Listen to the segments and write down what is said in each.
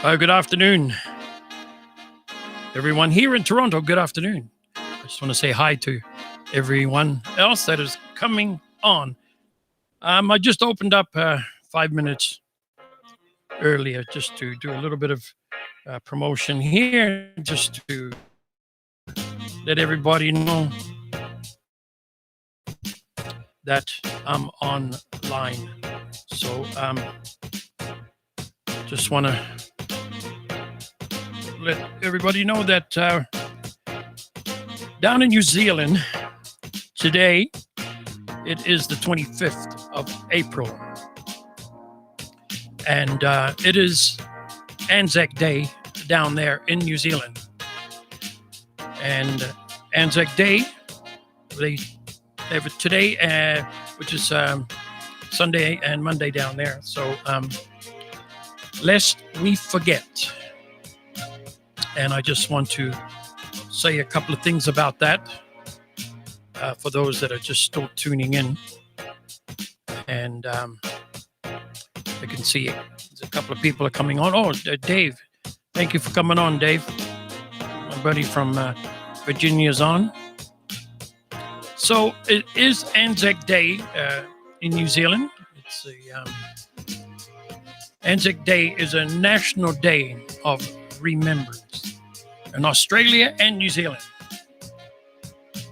Good afternoon, everyone here in Toronto. Good afternoon. I just want to say hi to everyone else that is coming on. I just opened up 5 minutes earlier just to do a little bit of promotion here, just to let everybody know that I'm online. So just want to let everybody know that down in New Zealand today, it is the 25th of April, and it is Anzac Day down there in New Zealand. And Anzac Day, they have it today, which is Sunday and Monday down there. So lest we forget. And I just want to say a couple of things about that for those that are just still tuning in. And I can see there's a couple of people are coming on. Oh, Dave. Thank you for coming on, Dave. My buddy from Virginia's on. So it is Anzac Day in New Zealand. It's Anzac Day is a national day of remembrance in Australia and New Zealand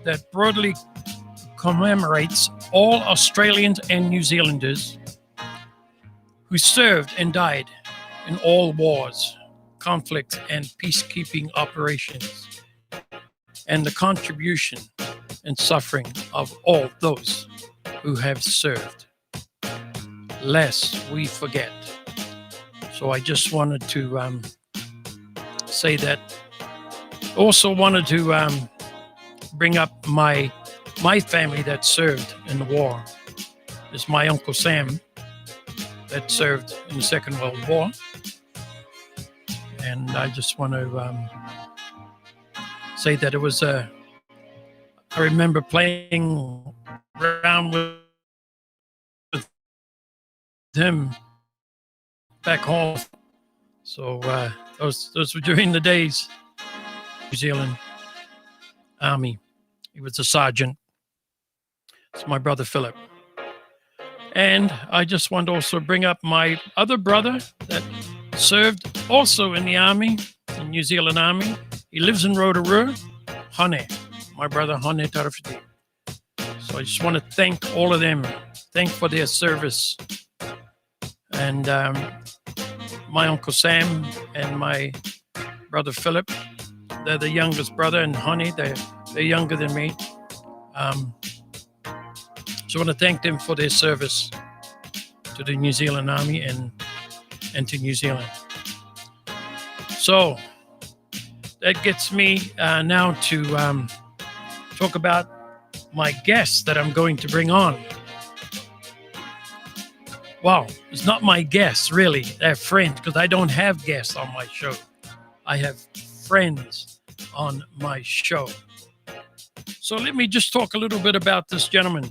that broadly commemorates all Australians and New Zealanders who served and died in all wars, conflicts, and peacekeeping operations, and the contribution and suffering of all those who have served, lest we forget. So I just wanted to say that. Also wanted to bring up my family that served in the war. It's my Uncle Sam that served in the Second World War. And I just want to say that it was I remember playing around with him back home. So those were during the days. New Zealand Army. He was a sergeant. It's my brother Philip. And I just want to also bring up my other brother that served also in the Army, in New Zealand Army. He lives in Rotorua, Hone, my brother Hone Tarafiti. So I just want to thank all of them, thank for their service. And my Uncle Sam and my brother Philip, they're the youngest brother, and Honey, they're younger than me. So I want to thank them for their service to the New Zealand Army and to New Zealand. So that gets me now to talk about my guests that I'm going to bring on. Wow, it's not my guests, really. They're friends, because I don't have guests on my show. I have friends on my show. So let me just talk a little bit about this gentleman.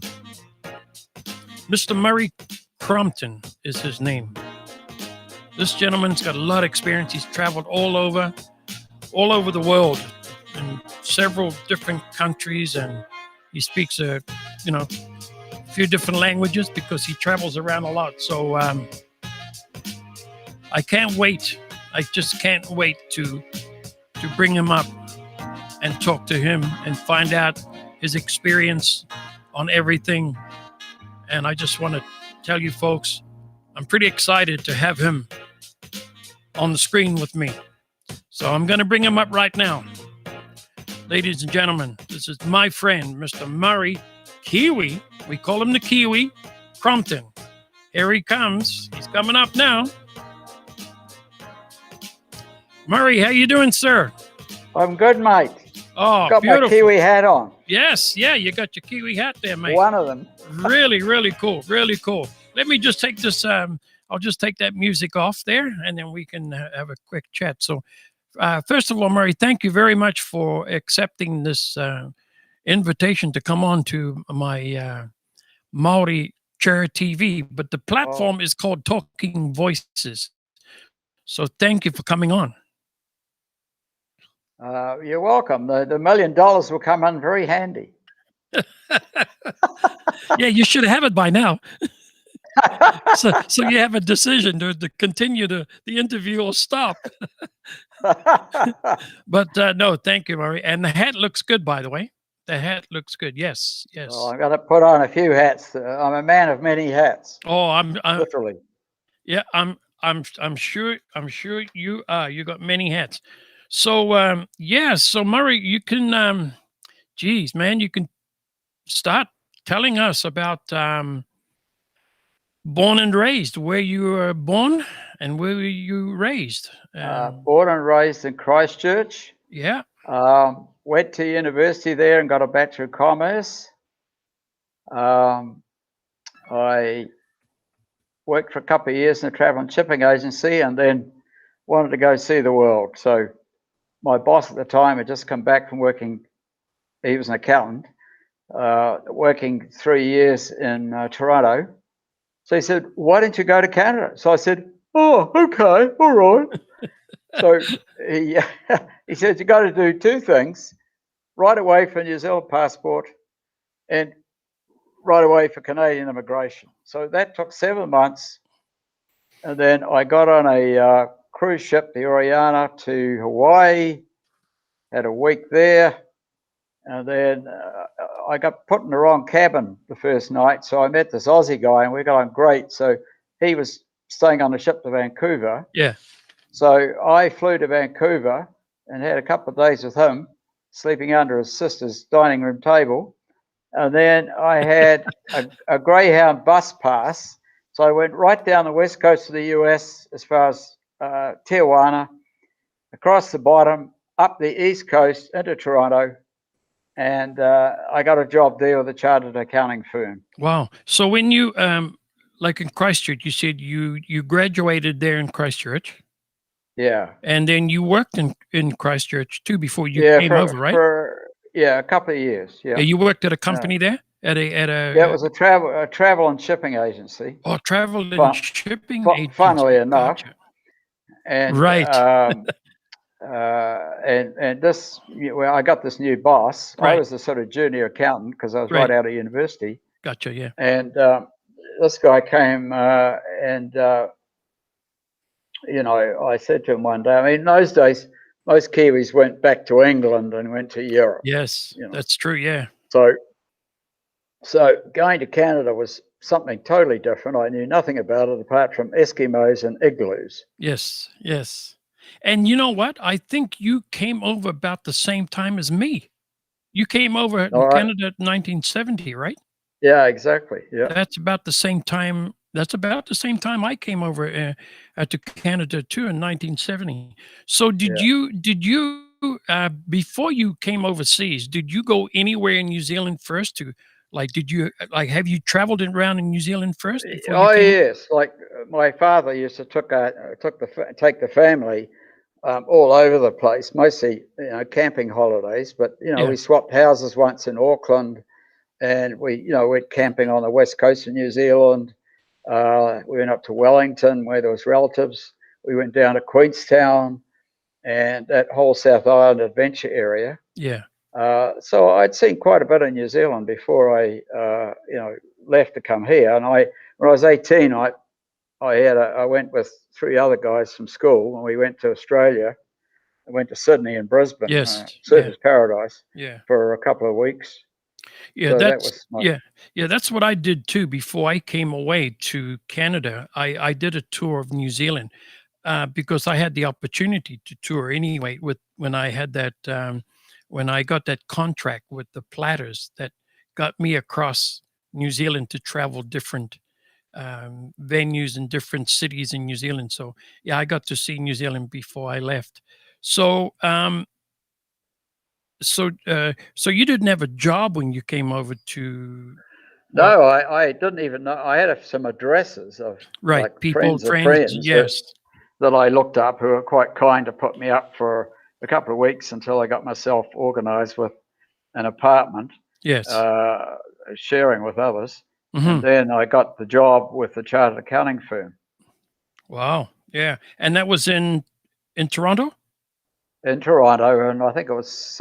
Mr. Murray Crompton is his name. This gentleman's got a lot of experience. He's traveled all over the world in several different countries, and he speaks a few different languages because he travels around a lot. So I can't wait. I just can't wait to bring him up and talk to him and find out his experience on everything. And I just want to tell you folks, I'm pretty excited to have him on the screen with me. So I'm going to bring him up right now. Ladies and gentlemen, this is my friend, Mr. Murray Kiwi. We call him the Kiwi Crompton. Here he comes. He's coming up now. Murray, how you doing, sir? I'm good, mate. Oh, got beautiful. my Kiwi hat on. Yes, yeah, you got your Kiwi hat there, mate. One of them. Really, really cool. Really cool. Let me just take this, I'll just take that music off there, and then we can have a quick chat. So first of all, Murray, thank you very much for accepting this invitation to come on to my Maori Chair TV. But the platform is called Talking Voices. So thank you for coming on. You're welcome. The $1 million will come in very handy. Yeah, you should have it by now. So you have a decision to continue the interview or stop. But no, thank you, Murray. And the hat looks good, by the way. The hat looks good. Yes, yes. Well, I've got to put on a few hats. I'm a man of many hats. Oh, I'm Literally. yeah, I'm sure you are. You got many hats. So yeah, so Murray, you can geez, man, you can start telling us about born and raised, where you were born and where were you raised. Born and raised in Christchurch. Yeah. Went to university there and got a Bachelor of Commerce. I worked for a couple of years in a travel and shipping agency and then wanted to go see the world. So my boss at the time had just come back from working, he was an accountant, working 3 years in Toronto. So he said, why don't you go to Canada? So I said, oh, okay, all right. So he said, you got to do two things, right away for a New Zealand passport and right away for Canadian immigration. So that took 7 months. And then I got on a cruise ship, the Oriana, to Hawaii, had a week there. And then I got put in the wrong cabin the first night. So I met this Aussie guy and we got on great. So he was staying on the ship to Vancouver. Yeah. So I flew to Vancouver and had a couple of days with him, sleeping under his sister's dining room table. And then I had a Greyhound bus pass. So I went right down the west coast of the US as far as Tijuana, across the bottom, up the east coast into Toronto. And I got a job there with a chartered accounting firm. Wow. So when you like in Christchurch, you said you graduated there in Christchurch. Yeah. And then you worked in Christchurch too before you came over, right? Yeah, a couple of years. Yeah. You worked at a company there? At a Yeah, it was a travel and shipping agency. Oh, travel and shipping agency. Funnily enough. Gotcha. And right. And this, well, I got this new boss. Right. I was a sort of junior accountant because I was right out of university. Gotcha. Yeah. And this guy came and you know, I said to him one day, I mean, in those days, most Kiwis went back to England and went to Europe. Yes, you know? That's true. Yeah. So going to Canada was something totally different. I knew nothing about it apart from Eskimos and igloos. Yes, yes. And you know what? I think you came over about the same time as me. You came over to Canada in 1970, right? Yeah, exactly. Yeah. That's about the same time. That's about the same time I came over to Canada too in 1970. So did you before you came overseas, did you go anywhere in New Zealand first to have you traveled around in New Zealand first? Oh yes, like my father used to take the family all over the place, mostly camping holidays. But we swapped houses once in Auckland, and we went camping on the west coast of New Zealand. We went up to Wellington where there was relatives. We went down to Queenstown and that whole South Island adventure area. Yeah. So I'd seen quite a bit of New Zealand before I, left to come here. And when I was 18, I went with 3 other guys from school, and we went to Australia. I went to Sydney and Brisbane. Yes. Surfers Paradise. Yeah. For a couple of weeks. Yeah, so that's what I did too. Before I came away to Canada, I did a tour of New Zealand because I had the opportunity to tour anyway. When I had that, when I got that contract with the Platters, that got me across New Zealand to travel different venues in different cities in New Zealand. So yeah, I got to see New Zealand before I left. So. So you didn't have a job when you came over to? No, I didn't even know. I had some addresses of friends, yes, that I looked up who were quite kind to put me up for a couple of weeks until I got myself organized with an apartment. Yes, sharing with others, and then I got the job with the chartered accounting firm. Wow, Yeah. And that was in Toronto? in Toronto, and I think it was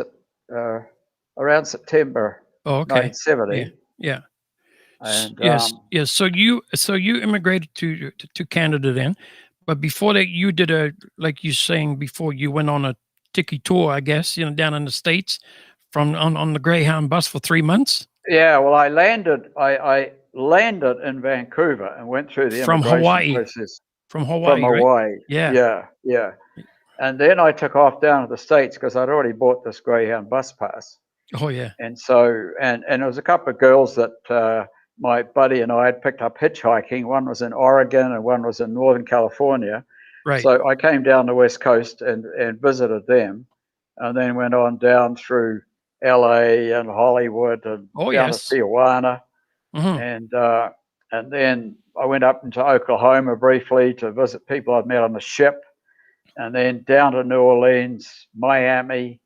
around September Oh, okay. Yeah. 1970. Yeah. And Yes. Yes. So you immigrated to Canada then, but before that you did like you saying before, you went on a tiki tour, I guess, down in the States from on the Greyhound bus for 3 months yeah, well, I landed in Vancouver and went through the from immigration Hawaii. process From from Hawaii, right? Hawaii. Yeah. Yeah, yeah. And then I took off down to the States because I'd already bought this Greyhound bus pass. Oh, yeah. And so, and there was a couple of girls that my buddy and I had picked up hitchhiking. One was in Oregon and one was in Northern California. Right. So I came down the West Coast and visited them, and then went on down through LA and Hollywood and Oh, down to yes. Tijuana, Mhm. and then I went up into Oklahoma briefly to visit people I'd met on the ship, and then down to New Orleans, Miami,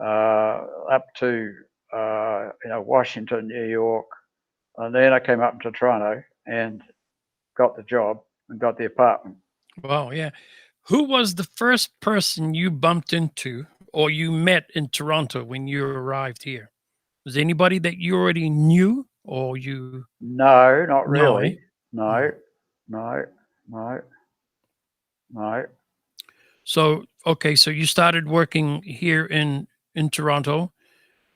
up to Washington, New York, and then I came up to Toronto and got the job and got the apartment. Wow, yeah. Who was the first person you bumped into or you met in Toronto when you arrived here? Was anybody that you already knew or you No, not No, eh? really. No, no, no, no. So, okay, so you started working here in Toronto,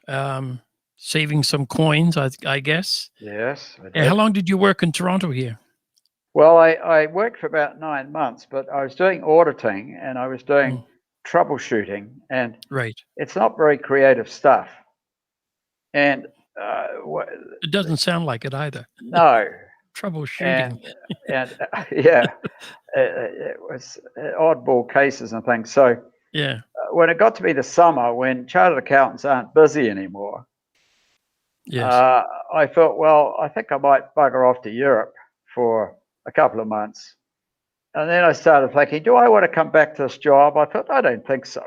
um, saving some coins, I guess. Yes, I And how did. long did you work in Toronto here? Well, I worked for about 9 months, but I was doing auditing and I was doing Mm, troubleshooting, and right. it's not very creative stuff. And It doesn't sound like it either. no, Troubleshooting. and yeah, it was oddball cases and things. So Yeah. when it got to be the summer, when chartered accountants aren't busy anymore, Yes. I thought, well, I think I might bugger off to Europe for a couple of months. And then I started thinking, do I want to come back to this job? I thought, I don't think so.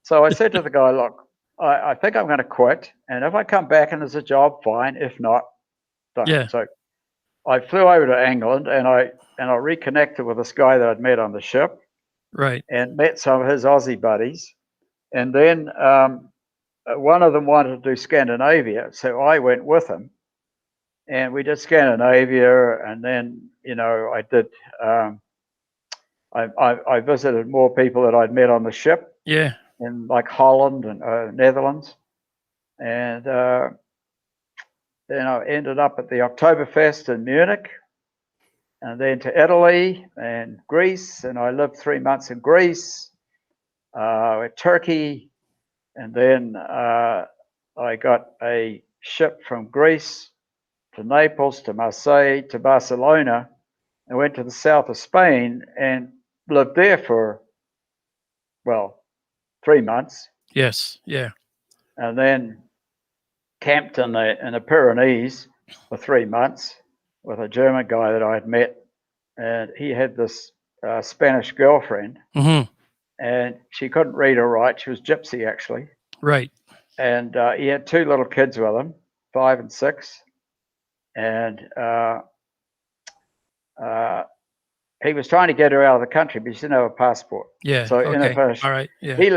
So I said to the guy, look, I think I'm going to quit. And if I come back and there's a job, fine. If not, don't. Yeah. So I flew over to England and I reconnected with this guy that I'd met on the ship Right. and met some of his Aussie buddies. And then one of them wanted to do Scandinavia. So I went with him and we did Scandinavia. And then, I did, I visited more people that I'd met on the ship Yeah. in like Holland and Netherlands. And then I ended up at the Oktoberfest in Munich, and then to Italy and Greece. And I lived 3 months in Greece, Turkey, and then I got a ship from Greece to Naples, to Marseille, to Barcelona, and went to the south of Spain and lived there for, well, 3 months, Yes. Yeah. and then camped in the Pyrenees for 3 months with a German guy that I had met, and he had this Spanish girlfriend, Mhm. and she couldn't read or write. She was gypsy actually, Right. and he had 2 little kids with him, 5 and 6, and he was trying to get her out of the country, but she didn't have a passport. Yeah. So in a Okay. finish, All right. Yeah. he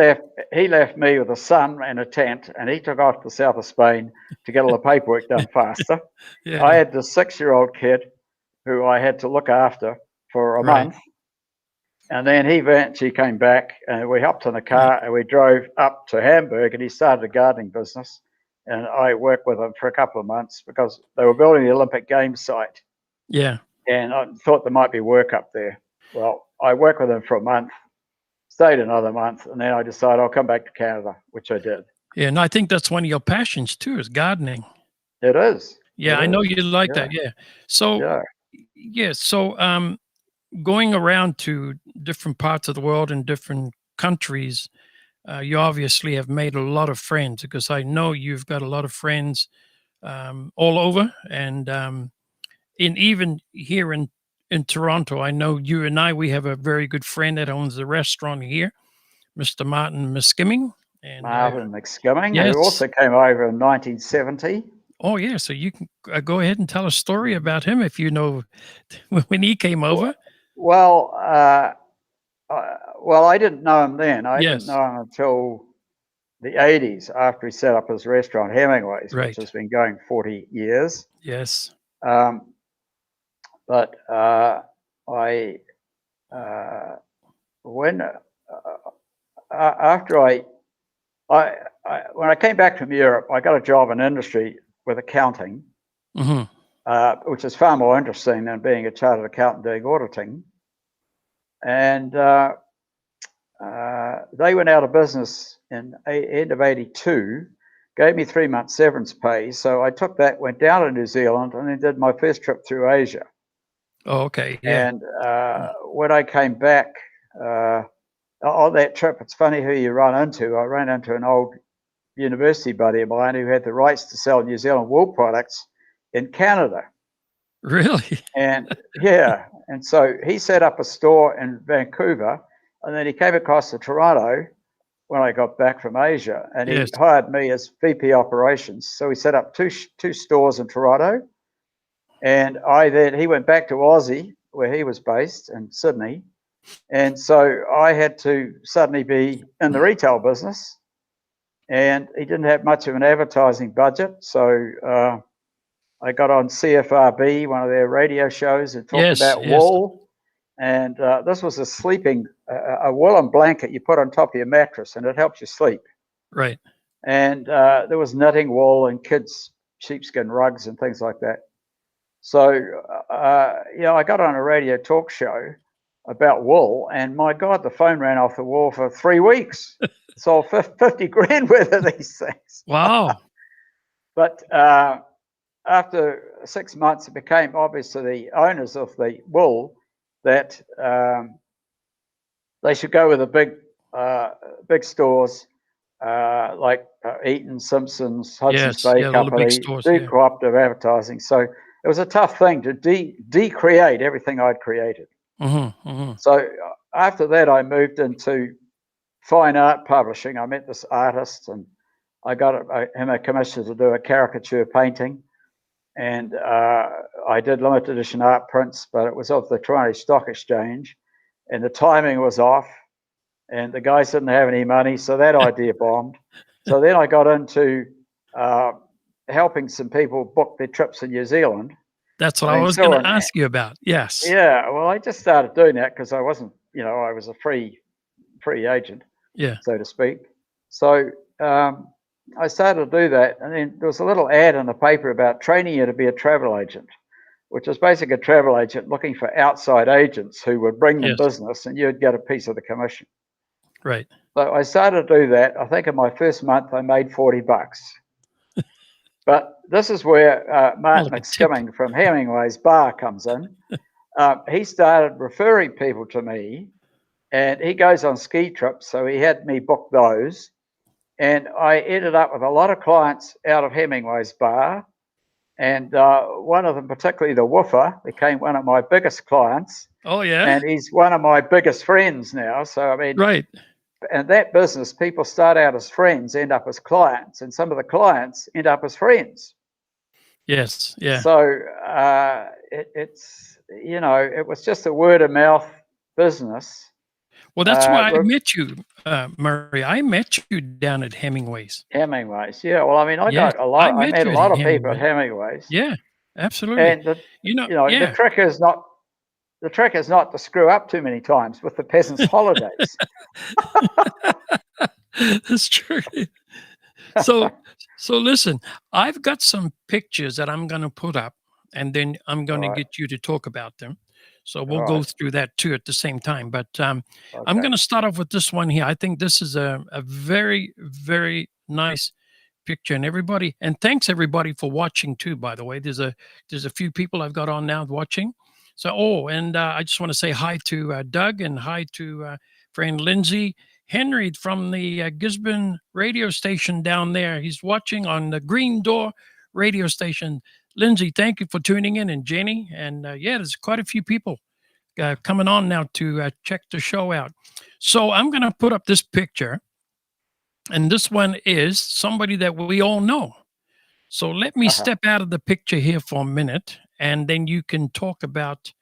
left me with a son and a tent, and he took off to the south of Spain to get all the paperwork done faster. Yeah. I had this 6-year-old kid who I had to look after for a Right. month, and then he eventually came back, and we hopped in a car and we drove up to Hamburg, and he started a gardening business, and I worked with him for a couple of months because they were building the Olympic Games site, Yeah. and I thought there might be work up there. Well, I worked with him for a month, stayed another month, and then I decided I'll come back to Canada, which I did. Yeah. And I think that's one of your passions too, is gardening. It is. Yeah, It I know is. you like Yeah. that. Yeah. So, Yeah. yeah. So, going around to different parts of the world and different countries, you obviously have made a lot of friends because I know you've got a lot of friends all over, and even here in Toronto, I know you and we have a very good friend that owns the restaurant here, Mr. Martin Miskiming, and Martin McSkimming, who yes. also came over in 1970. Oh, yeah. So you can go ahead and tell a story about him if you know when he came Well, over. Well, well, I didn't know him then. I didn't Yes. know him until the 80s after he set up his restaurant, Hemingway's, which Right. has been going 40 years. Yes. Um, but I, when after when I came back from Europe, I got a job in industry with accounting, Hmm. which is far more interesting than being a chartered accountant doing auditing. And they went out of business in end of '82, gave me 3 months severance pay. So I took that, went down to New Zealand, and then did my first trip through Asia. Oh, okay. Yeah. And when I came back on that trip, it's funny who you run into. I ran into an old university buddy of mine who had the rights to sell New Zealand wool products in Canada. Really? And yeah, and so he set up a store in Vancouver, and then he came across to Toronto when I got back from Asia, and he Yes. hired me as VP operations. So he set up two stores in Toronto, and he went back to Aussie where he was based in Sydney, and so I had to suddenly be in the retail business, and he didn't have much of an advertising budget, so I got on CFRB, one of their radio shows, and talked Yes. about Yes. wool. And this was a woolen blanket you put on top of your mattress, and it helps you sleep. Right. And there was knitting wool and kids' sheepskin rugs and things like that. So, I got on a radio talk show about wool, and my God, the phone ran off the wall for 3 weeks. Sold 50 grand worth of these things. Wow. But after 6 months, it became obvious to the owners of the wool that they should go with the big stores like Eaton, Simpsons, Hudson's Yes. Bay Yeah. All the big Company, stores. do Yeah. cooperative advertising. So it was a tough thing to decreate everything I'd created. Mm-hmm. Mm-hmm. So after that, I moved into fine art publishing. I met this artist, and I got him a commission to do a caricature painting. And I did limited edition art prints, but it was of the Toronto Stock Exchange, and the timing was off, and the guys didn't have any money, so that idea bombed. So then I got into helping some people book their trips to New Zealand. That's what I I mean, was so going to ask you about. Yes. yeah, well, I just started doing that because I wasn't, I was a free agent, Yeah. so to speak. So I started to do that, and then there was a little ad in the paper about training you to be a travel agent, which is basically a travel agent looking for outside agents who would bring them Yes. business, and you'd get a piece of the commission. Right. So I started to do that. I think in my first month I made $40. But this is where Martin like a tip. McSkimming from Hemingway's Bar comes in. He started referring people to me, and he goes on ski trips, so he had me book those. And I ended up with a lot of clients out of Hemingway's Bar. And one of them, particularly the woofer, became one of my biggest clients. Oh, yeah. And he's one of my biggest friends now. So, I mean, Right. and that business, people start out as friends, end up as clients, and some of the clients end up as friends. Yes. Yeah. So it was just a word of mouth business. Well, that's why I met you, Murray. I met you down at Hemingway's. Hemingway's, yeah. Well, I mean, I Yes, got a lot. I met met you a at lot of people at Hemingway's. Hemingway's. Yeah, absolutely. And Yeah. the trick is not to screw up too many times with the peasants' holidays. That's true. So listen, I've got some pictures that I'm going to put up, and then I'm going to Right. get you to talk about them. So we'll All go right. through that too at the same time. But I'm Okay. going to start off with this one here. I think this is a very, very nice picture, and thanks everybody for watching too. By the way, there's a few people I've got on now watching. So and I just want to say hi to Doug, and hi to friend Lindsay Henry from the Gisborne radio station down there. He's watching on the Green Door radio station. Lindsay, thank you for tuning in, and Jenny, and there's quite a few people coming on now to check the show out. So I'm going to put up this picture, and this one is somebody that we all know. So let me step out of the picture here for a minute, and then you can talk about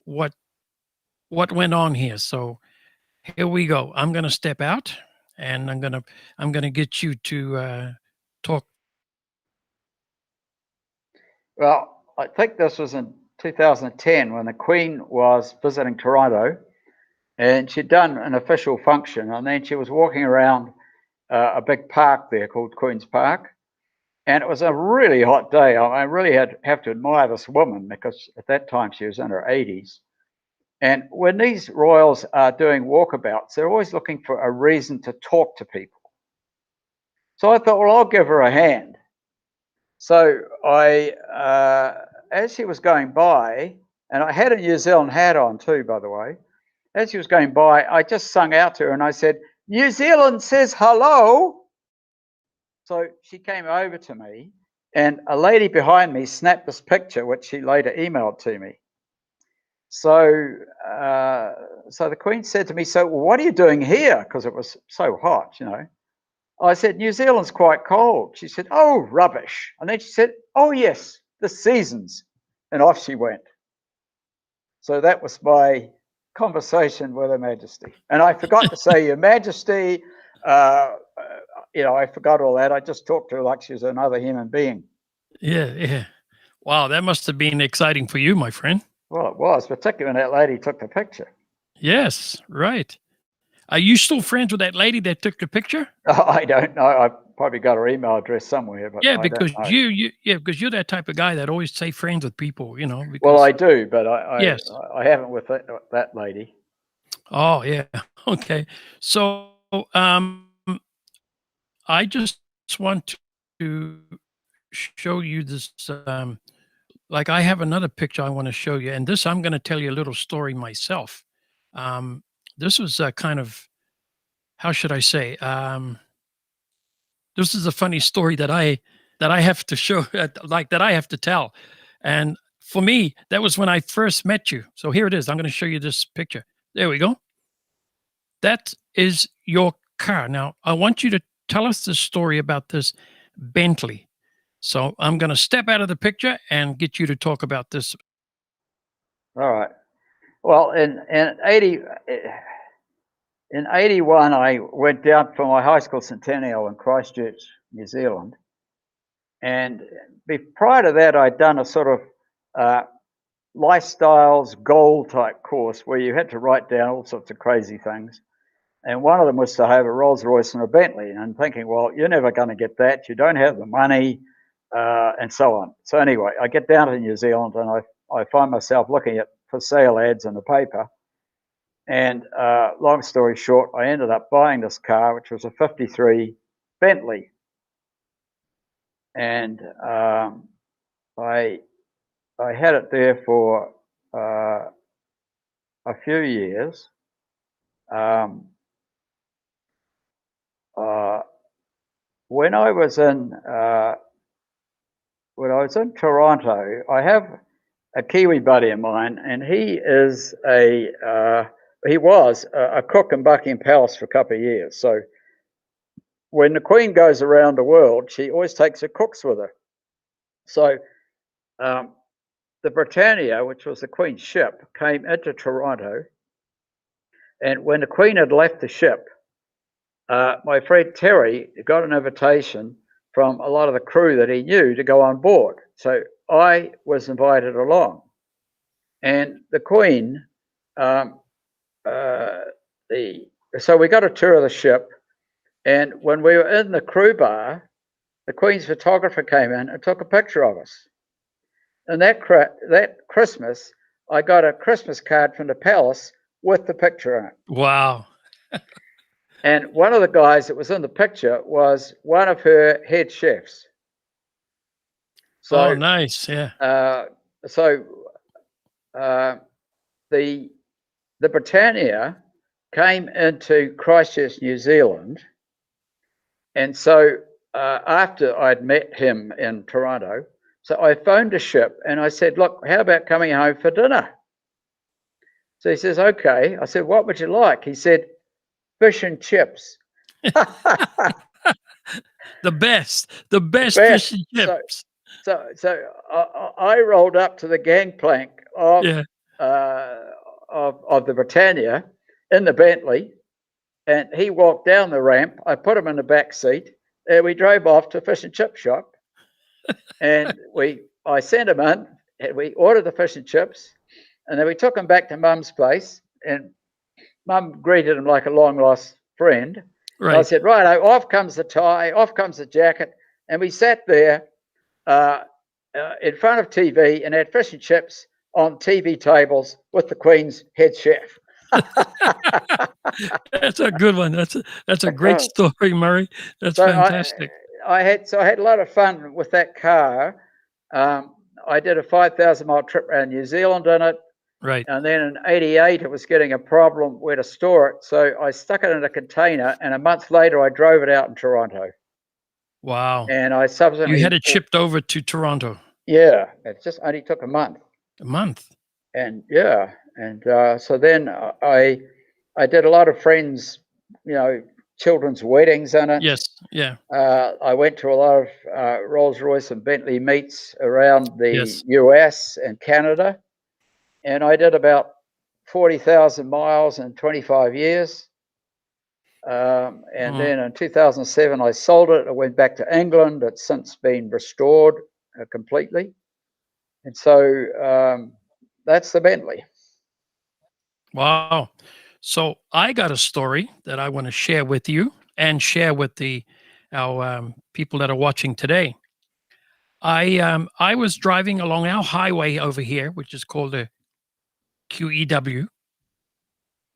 what what went on here. So here we go. I'm gonna step out, and I'm gonna get you to talk. Well, I think this was in 2010 when the Queen was visiting Toronto, and she'd done an official function, and then she was walking around a big park there called Queen's Park, and it was a really hot day. I really have to admire this woman because at that time she was in her 80s. And when these royals are doing walkabouts, they're always looking for a reason to talk to people. So I thought, well, I'll give her a hand. So as she was going by, and I had a New Zealand hat on too, by the way. As she was going by, I just sung out to her and I said, "New Zealand says hello." So she came over to me, and a lady behind me snapped this picture, which she later emailed to me. So, so the Queen said to me, "So what are you doing here?" Because it was so hot, you know. I said, "New Zealand's quite cold." She said, "Oh, rubbish." And then she said, "Oh, yes, the seasons." And off she went. So that was my conversation with Her Majesty. And I forgot to say, Your Majesty, I forgot all that. I just talked to her like she was another human being. Yeah, yeah. Wow, that must have been exciting for you, my friend. Well, it was, particularly when that lady took the picture. Yes, right. Are you still friends with that lady that took the picture? I don't know. I probably got her email address somewhere, but Yeah, I don't because know. because you're that type of guy that always stay friends with people, you know. Well, Because I do, but yes. I haven't with that lady. Oh, yeah. Okay. So, I just want to show you this. Like I have another picture I want to show you, and this I'm going to tell you a little story myself. Um, this was kind of, how should I say? This is a funny story that I have to show, like that I have to tell. And for me, that was when I first met you. So here it is. I'm going to show you this picture. There we go. That is your car. Now, I want you to tell us the story about this Bentley. So I'm going to step out of the picture and get you to talk about this. All right. Well, in 81, I went down for my high school centennial in Christchurch, New Zealand. And prior to that, I'd done a sort of lifestyles goal type course where you had to write down all sorts of crazy things. And one of them was to have a Rolls Royce and a Bentley. And I'm thinking, well, you're never going to get that. You don't have the money, and so on. So anyway, I get down to New Zealand and I find myself looking at for sale ads in the paper. And long story short, I ended up buying this car, which was a 53 Bentley. And I had it there for a few years. When I was in Toronto, I have a Kiwi buddy of mine, and he was a cook in Buckingham Palace for a couple of years. So when the Queen goes around the world, she always takes her cooks with her. So the Britannia, which was the Queen's ship, came into Toronto, and when the Queen had left the ship, my friend Terry got an invitation from a lot of the crew that he knew to go on board. So I was invited along. And the Queen, so we got a tour of the ship. And when we were in the crew bar, the Queen's photographer came in and took a picture of us. And that Christmas, I got a Christmas card from the palace with the picture on it. Wow. And one of the guys that was in the picture was one of her head chefs. So, oh, nice. Yeah. The Britannia came into Christchurch, New Zealand, and so after I'd met him in Toronto, so I phoned the ship and I said, "Look, how about coming home for dinner?" So he says, "Okay." I said, "What would you like?" He said, "Fish and chips." The best fish and chips. So I rolled up to the gangplank of Yeah. of the Britannia in the Bentley, and he walked down the ramp. I put him in the back seat, and we drove off to a fish and chip shop. And I sent him in, and we ordered the fish and chips, and then we took him back to Mum's place, and Mum greeted him like a long lost friend. Right. I said, right, off comes the tie, off comes the jacket, and we sat there in front of TV and had fish and chips on TV tables with the Queen's head chef. That's a good one. That's a great story, Murray. That's fantastic. I had a lot of fun with that car. I did a 5,000-mile trip around New Zealand in it. Right. And then in '88, it was getting a problem where to store it. So I stuck it in a container, and a month later, I drove it out in Toronto. Wow. And I subsequently... You had it shipped over to Toronto. Yeah. It just only took a month. A month? And yeah. And so then I did a lot of friends, children's weddings in it. Yes. Yeah. I went to a lot of Rolls-Royce and Bentley meets around the US and Canada. And I did about 40,000 miles in 25 years. And then in 2007, I sold it. I went back to England. It's since been restored completely. And so that's the Bentley. Wow. So I got a story that I want to share with you and share with our people that are watching today. I was driving along our highway over here, which is called the QEW,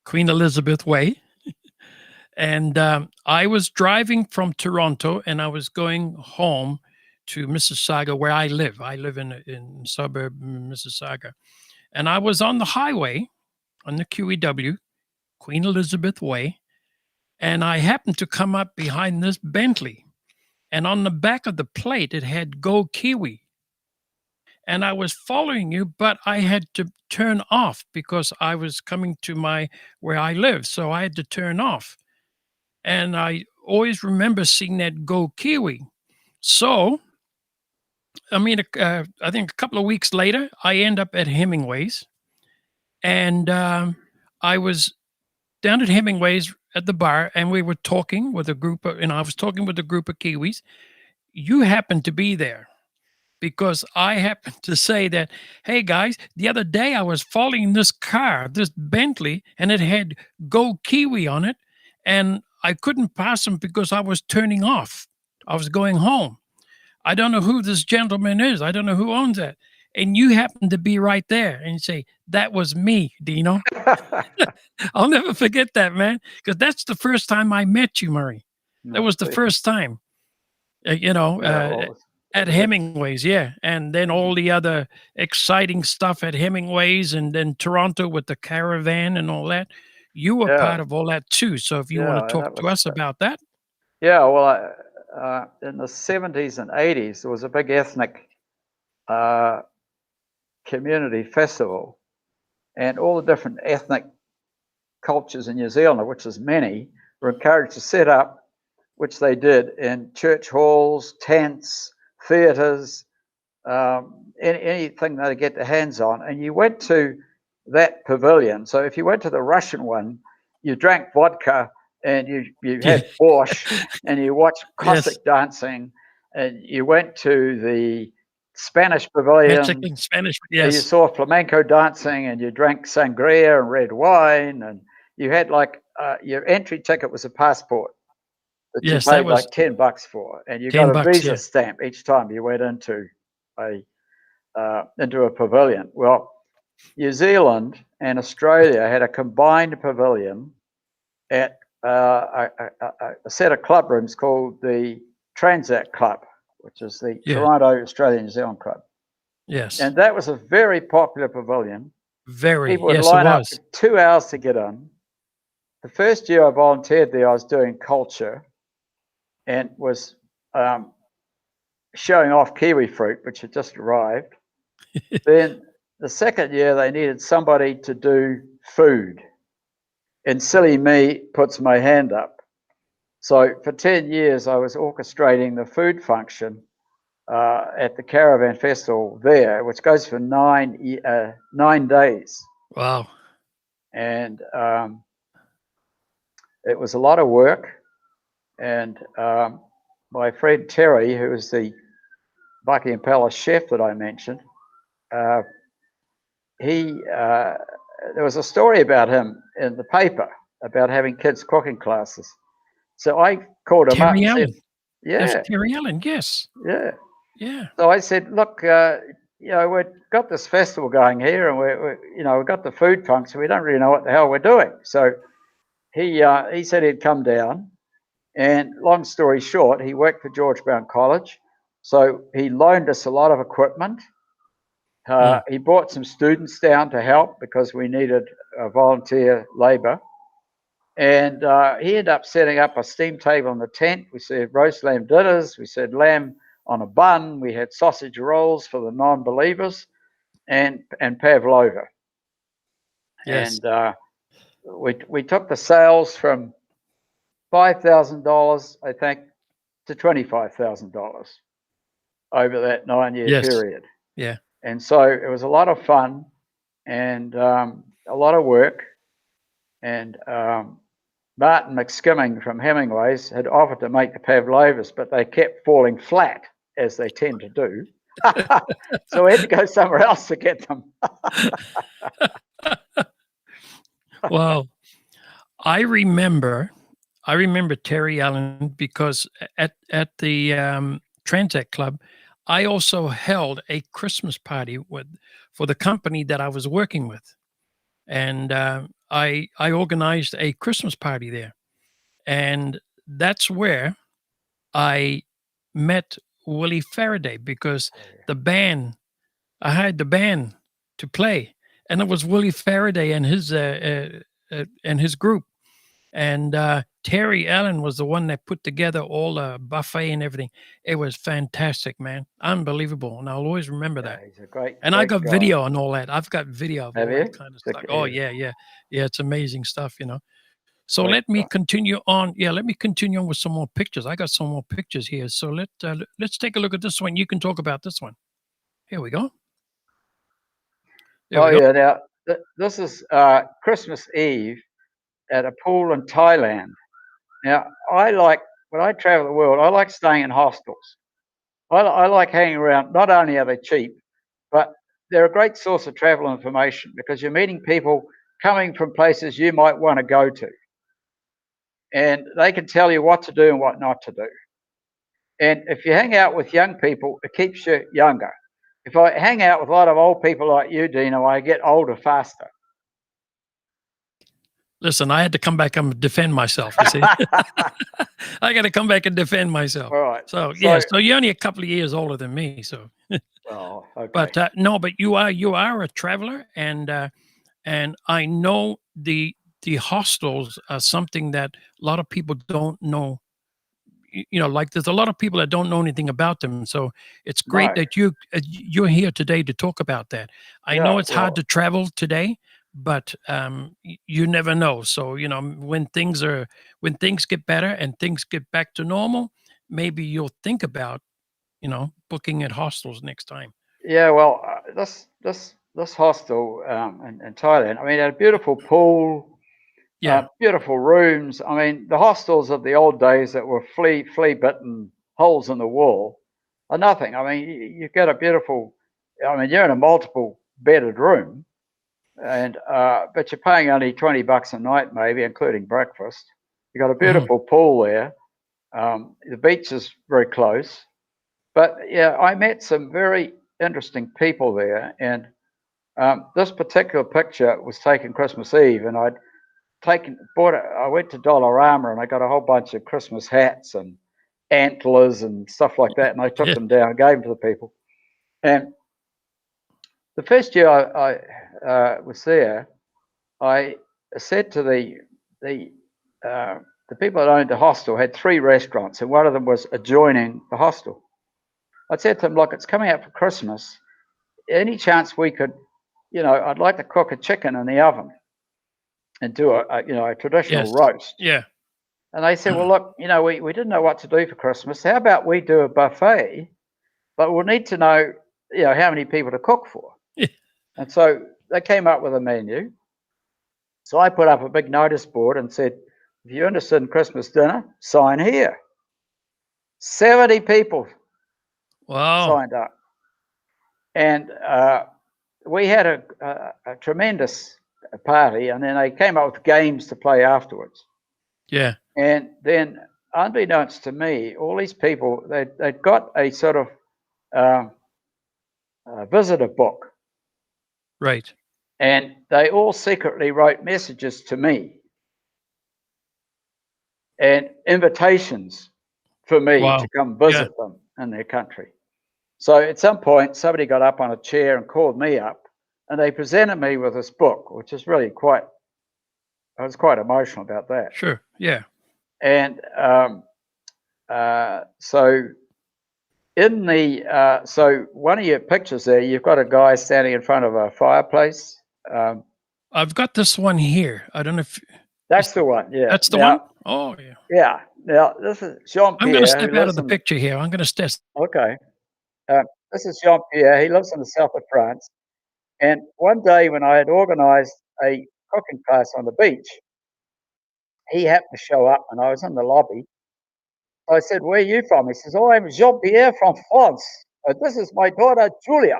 Queen Elizabeth Way. And I was driving from Toronto, and I was going home to Mississauga, where I live. I live in suburb Mississauga. And I was on the highway, on the QEW, Queen Elizabeth Way, and I happened to come up behind this Bentley. And on the back of the plate, it had Go Kiwi. And I was following you, but I had to turn off because I was coming to where I live. So I had to turn off. And I always remember seeing that Go Kiwi. So, I think a couple of weeks later, I end up at Hemingway's. And I was down at Hemingway's at the bar, and we were talking with a group of, I was talking with a group of Kiwis. You happened to be there. Because I happened to say that, hey guys, the other day I was following this car, this Bentley, and it had Go Kiwi on it, and I couldn't pass him because I was turning off. I was going home. I don't know who this gentleman is. I don't know who owns that. And you happen to be right there, and you say, that was me, Dino. I'll never forget that, man, because that's the first time I met you, Murray. That was the first time, at Hemingway's, yeah. And then all the other exciting stuff at Hemingway's, and then Toronto with the caravan and all that. You were part of all that too. So if you want to talk to us about that. Yeah, well, in the 70s and 80s, there was a big ethnic community festival. And all the different ethnic cultures in New Zealand, which is many, were encouraged to set up, which they did, in church halls, tents, theaters, anything they get their hands on. And you went to that pavilion. So if you went to the Russian one, you drank vodka and you had borscht and you watched Cossack dancing, and you went to the Spanish pavilion. Spanish, yes. You saw flamenco dancing, and you drank sangria and red wine, and you had your entry ticket was a passport. That you paid like $10 for, and you got a visa stamp each time you went into a pavilion. Well, New Zealand and Australia had a combined pavilion at a set of club rooms called the Transact Club, which is the Toronto Australia New Zealand Club. Yes, and that was a very popular pavilion. Very. People would line up for 2 hours to get in. The first year I volunteered there, I was doing culture. And was showing off kiwi fruit, which had just arrived. Then the second year, they needed somebody to do food. And silly me puts my hand up. So for 10 years, I was orchestrating the food function at the Caravan Festival there, which goes for 9 days. Wow. and it was a lot of work. And my friend Terry, who was the Buckingham Palace chef that I mentioned, there was a story about him in the paper about having kids cooking classes. So I called him up Terry and said, Allen. That's yeah, Terry Allen. Yes. yeah. Yeah. So I said, look, we've got this festival going here, and we've got the food funk, so we don't really know what the hell we're doing. So he said he'd come down, and long story short, he worked for George Brown College, so he loaned us a lot of equipment. He brought some students down to help because we needed volunteer labour. And he ended up setting up a steam table in the tent. We served roast lamb dinners. We served lamb on a bun. We had sausage rolls for the non-believers, and pavlova. Yes. And we took the sales from $5,000, I think, to $25,000 over that 9-year Yes. period. Yeah. And so it was a lot of fun and a lot of work. And Martin McSkimming from Hemingway's had offered to make the pavlovas, but they kept falling flat, as they tend to do. So we had to go somewhere else to get them. Well, I remember Terry Allen because at the Transect Club, I also held a Christmas party for the company that I was working with, and I organized a Christmas party there, and that's where I met Willie Faraday because the band I hired the band to play, and it was Willie Faraday and his group. And Terry Allen was the one that put together all the buffet and everything. It was fantastic, man. Unbelievable. And I'll always remember that. He's a great, And I great got guy. video on all that. I've got video of Have all you? that kind of stuff. Oh, yeah, yeah. Yeah, it's amazing stuff, So Great let me guy. continue on. Yeah, let me continue on with some more pictures. I got some more pictures here. So let's take a look at this one. You can talk about this one. Here we go. There we go. Yeah. Now, this is Christmas Eve at a pool in Thailand. Now, when I travel the world, I like staying in hostels. I like hanging around. Not only are they cheap, but they're a great source of travel information because you're meeting people coming from places you might want to go to. And they can tell you what to do and what not to do. And if you hang out with young people, it keeps you younger. If I hang out with a lot of old people like you, Dino, I get older faster. Listen, I had to come back and defend myself, you see. I got to come back and defend myself. All right. So you're only a couple of years older than me, so. Oh, okay. But no, but you are a traveler, and I know the hostels are something that a lot of people don't know. Like there's a lot of people that don't know anything about them. So it's great No. that you're here today to talk about that. I know it's hard to travel today, but you never know. So when things get better and things get back to normal, maybe you'll think about booking at hostels next time. Yeah, well, this hostel in Thailand, I mean, it had a beautiful pool, Yeah. beautiful rooms. I mean, the hostels of the old days that were flea bitten holes in the wall are nothing. I mean, you get a beautiful. I mean, you're in a multiple bedded room, and but you're paying only $20 a night, maybe including breakfast. You got a beautiful pool there. The beach is very close. But yeah, I met some very interesting people there, and this particular picture was taken Christmas Eve, and I went to Dollarama and I got a whole bunch of Christmas hats and antlers and stuff like that, and I took them down and gave them to the people. And the first year I was there, I said to the people that owned the hostel had 3 restaurants, and one of them was adjoining the hostel. I said to them, look, it's coming up for Christmas. Any chance we could, I'd like to cook a chicken in the oven and do a traditional roast. Yeah. And they said, well, look, we didn't know what to do for Christmas. How about we do a buffet, but we'll need to know, how many people to cook for. Yeah. And so they came up with a menu. So I put up a big notice board and said, if you're interested in Christmas dinner, sign here. 70 people Wow. signed up. And we had a tremendous party, and then they came up with games to play afterwards. Yeah. And then, unbeknownst to me, all these people, they'd got a sort of visitor book, Right. and they all secretly wrote messages to me and invitations for me Wow. to come visit them in their country. So at some point, somebody got up on a chair and called me up, and they presented me with this book, which is really I was quite emotional about that. Sure. Yeah. And so in the so one of your pictures there, you've got a guy standing in front of a fireplace. I've got this one here. I don't know if That's the one. Yeah. that's the Now, one. Oh, yeah. Yeah. Now this is Jean I'm going to Pierre. step out of the picture here. I'm going to step. Okay. This is Jean Pierre. He lives in the south of France. And one day when I had organised a cooking class on the beach, he happened to show up, and I was in the lobby. I said, "Where are you from?" He says, "Oh, I'm Jean Pierre from France. This is my daughter Julia."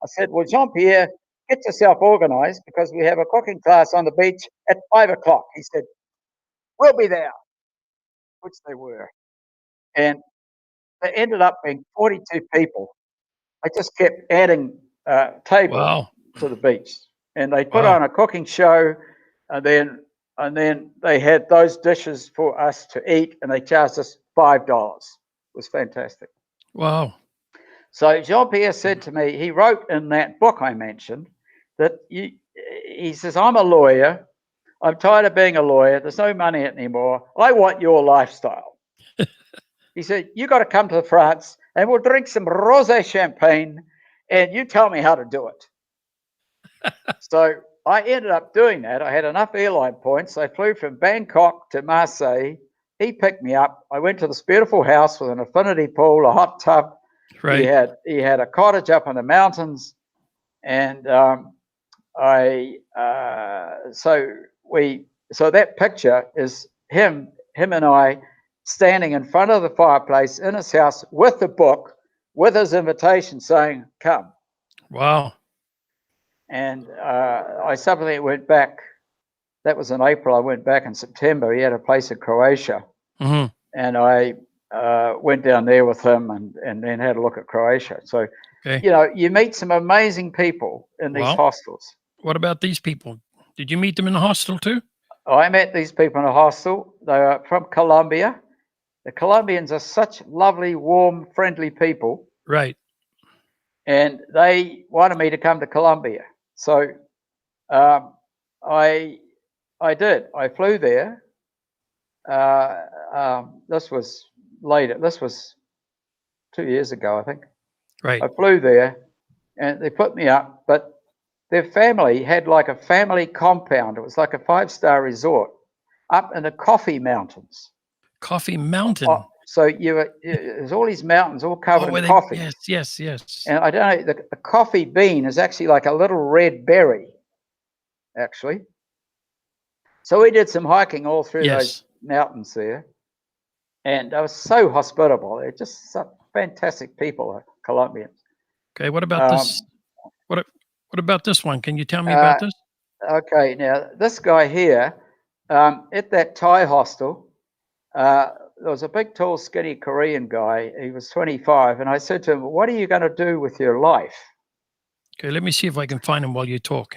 I said, "Well, Jean Pierre, get yourself organised because we have a cooking class on the beach at 5 o'clock." He said, "We'll be there," which they were. And they ended up being 42 people. I just kept adding tables Wow. to the beach, and they put Wow. on a cooking show, and then they had those dishes for us to eat, and they charged us $5. It was fantastic. Wow. So Jean Pierre said to me, he wrote in that book I mentioned that he says, "I'm a lawyer. I'm tired of being a lawyer. There's no money anymore. I want your lifestyle." He said, "You got to come to France and we'll drink some rosé champagne and you tell me how to do it." So I ended up doing that. I had enough airline points. I flew from Bangkok to Marseille. He picked me up. I went to this beautiful house with an infinity pool, a hot tub. Right. He had a cottage up in the mountains, and so that picture is him and I standing in front of the fireplace in his house with the book, with his invitation saying, "Come." Wow. And I subsequently went back. That was in April. I went back in September. He had a place in Croatia, Hmm. and I went down there with him and then had a look at Croatia. So, Okay. you meet some amazing people in these Well, hostels. what about these people? Did you meet them in the hostel too? I met these people in a hostel. They are from Colombia. The Colombians are such lovely, warm, friendly people, Right. and they wanted me to come to Colombia. So I did. I flew there. This was later. This was 2 years ago, I think. Right. I flew there, and they put me up. But their family had like a family compound. It was like a 5-star resort up in the Coffee Mountains. Coffee Mountain. So there's all these mountains all covered where in they- coffee. Yes. And I don't know, the coffee bean is actually like a little red berry, actually. So we did some hiking all through those Yes. mountains there. And they were so hospitable. They're just such fantastic people, Colombians. Okay. What about this? What about this one? Can you tell me about this? Okay, now this guy here, at that Thai hostel, there was a big, tall, skinny Korean guy. He was 25, and I said to him, "What are you going to do with your life?" Okay. Let me see if I can find him while you talk.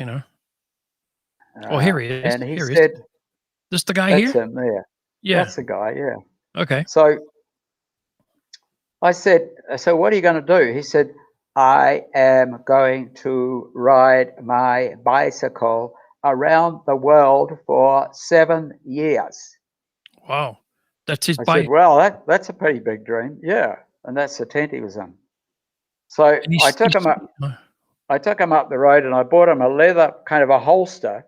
Oh, here he is. And he Here he said, is. This the guy "That's here? him there. Yeah. That's the guy, yeah." Okay. So I said, "So what are you going to do?" He said, "I am going to ride my bicycle around the world for 7 years." Wow. That's his I bike. said, "Well, that's a pretty big dream." Yeah, and that's the tent he was in. So And I took him up the road, and I bought him a leather kind of a holster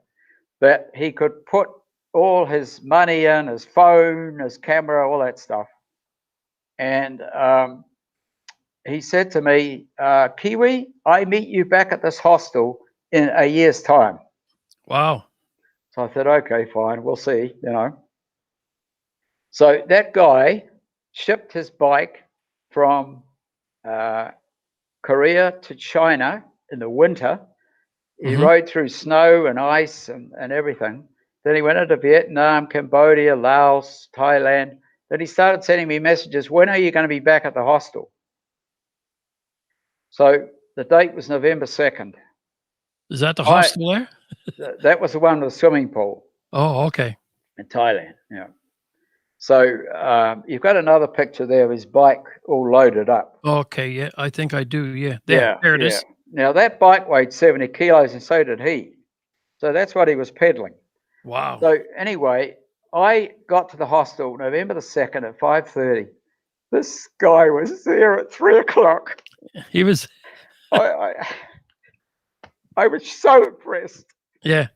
that he could put all his money in, his phone, his camera, all that stuff. And he said to me, "Kiwi, I meet you back at this hostel in a year's time." Wow. So I said, okay, fine, we'll see, So that guy shipped his bike from Korea to China in the winter. He Mhm. rode through snow and ice and everything. Then he went into Vietnam, Cambodia, Laos, Thailand. Then he started sending me messages, when are you going to be back at the hostel? So the date was November 2nd. Is that the hostel there? That was the one with the swimming pool Oh, okay. in Thailand. Yeah. So you've got another picture there of his bike all loaded up. Okay, yeah, I think I do. Yeah, there it is. Now that bike weighed 70 kilos, and so did he. So that's what he was pedaling. Wow. So anyway, I got to the hostel November the 2nd at 5:30. This guy was there at 3 o'clock. He was. I was so impressed. Yeah,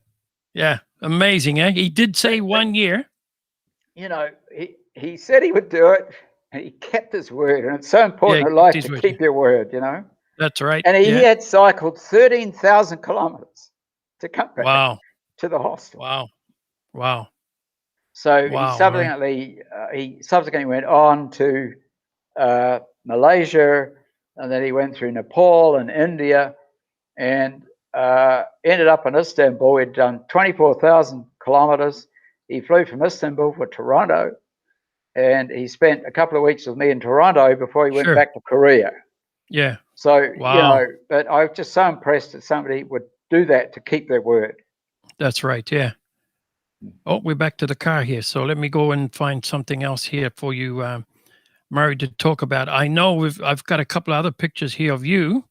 yeah, amazing, eh? He did say 1 year. He said he would do it, and he kept his word. And it's so important in life to keep your word, That's right. And he had cycled 13,000 kilometers to come back to the hostel. Wow. So he subsequently went on to Malaysia, and then he went through Nepal and India, and ended up in Istanbul. He'd done 24,000 kilometers. He flew from Istanbul for Toronto, and he spent a couple of weeks with me in Toronto before he went back to Korea. Yeah. So, but I was just so impressed that somebody would do that to keep their word. That's right. Yeah. Oh, we're back to the car here. So let me go and find something else here for you, Murray, to talk about. I know I've got a couple of other pictures here of you.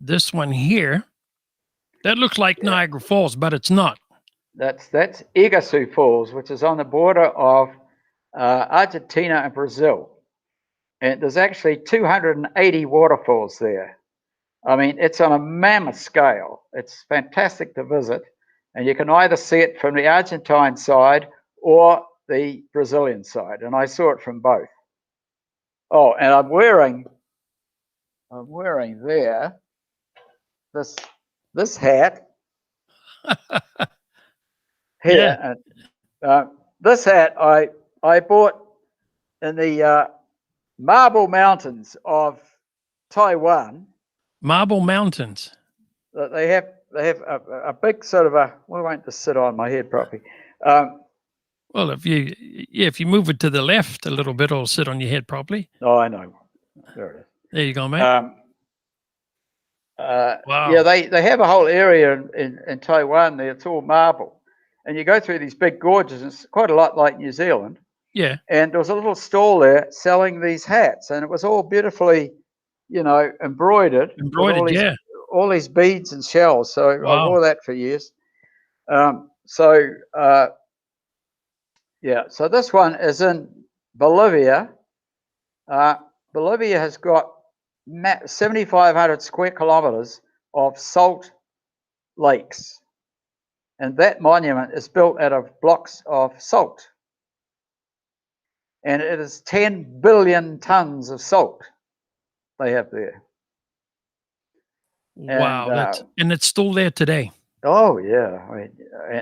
This one here, that looks like Niagara Falls, but it's not. That's Iguazu Falls, which is on the border of Argentina and Brazil. And there's actually 280 waterfalls there. I mean, it's on a mammoth scale. It's fantastic to visit. And you can either see it from the Argentine side or the Brazilian side. And I saw it from both. Oh, and I'm wearing there this hat here. Yeah. This hat I bought in the Marble Mountains of Taiwan. Marble Mountains. They have a big sort of well, I won't just sit on my head properly. Well, if you move it to the left a little bit, it'll sit on your head properly. Oh, I know. There it is. There you go, mate. Wow. Yeah, they have a whole area in Taiwan there. It's all marble, and you go through these big gorges. And it's quite a lot like New Zealand. Yeah. And there was a little stall there selling these hats, and it was all beautifully, embroidered. Embroidered, all these beads and shells. So I wore that for years. So this one is in Bolivia. Bolivia has got 7,500 square kilometers of salt lakes. And that monument is built out of blocks of salt. And it is 10 billion tons of salt they have there. Wow. And it's still there today. Oh, yeah.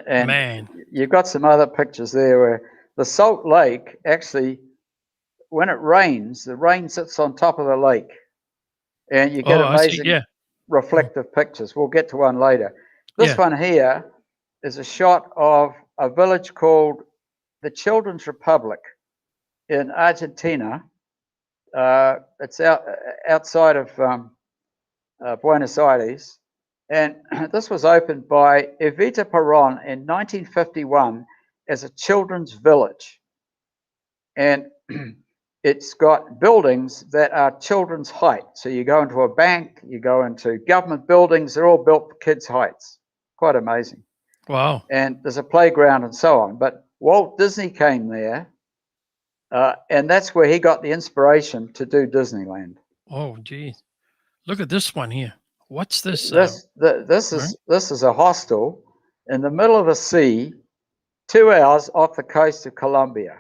And man, you've got some other pictures there where the salt lake actually, when it rains, the rain sits on top of the lake. And you get amazing reflective pictures. We'll get to one later. This one here is a shot of a village called the Children's Republic in Argentina. It's outside of Buenos Aires. And this was opened by Evita Peron in 1951 as a children's village. And it's got buildings that are children's height. So you go into a bank, you go into government buildings, they're all built for kids' heights. Quite amazing. Wow. And there's a playground and so on. But Walt Disney came there, and that's where he got the inspiration to do Disneyland. Oh, geez. Look at this one here. What's this? This is a hostel in the middle of the sea, 2 hours off the coast of Colombia.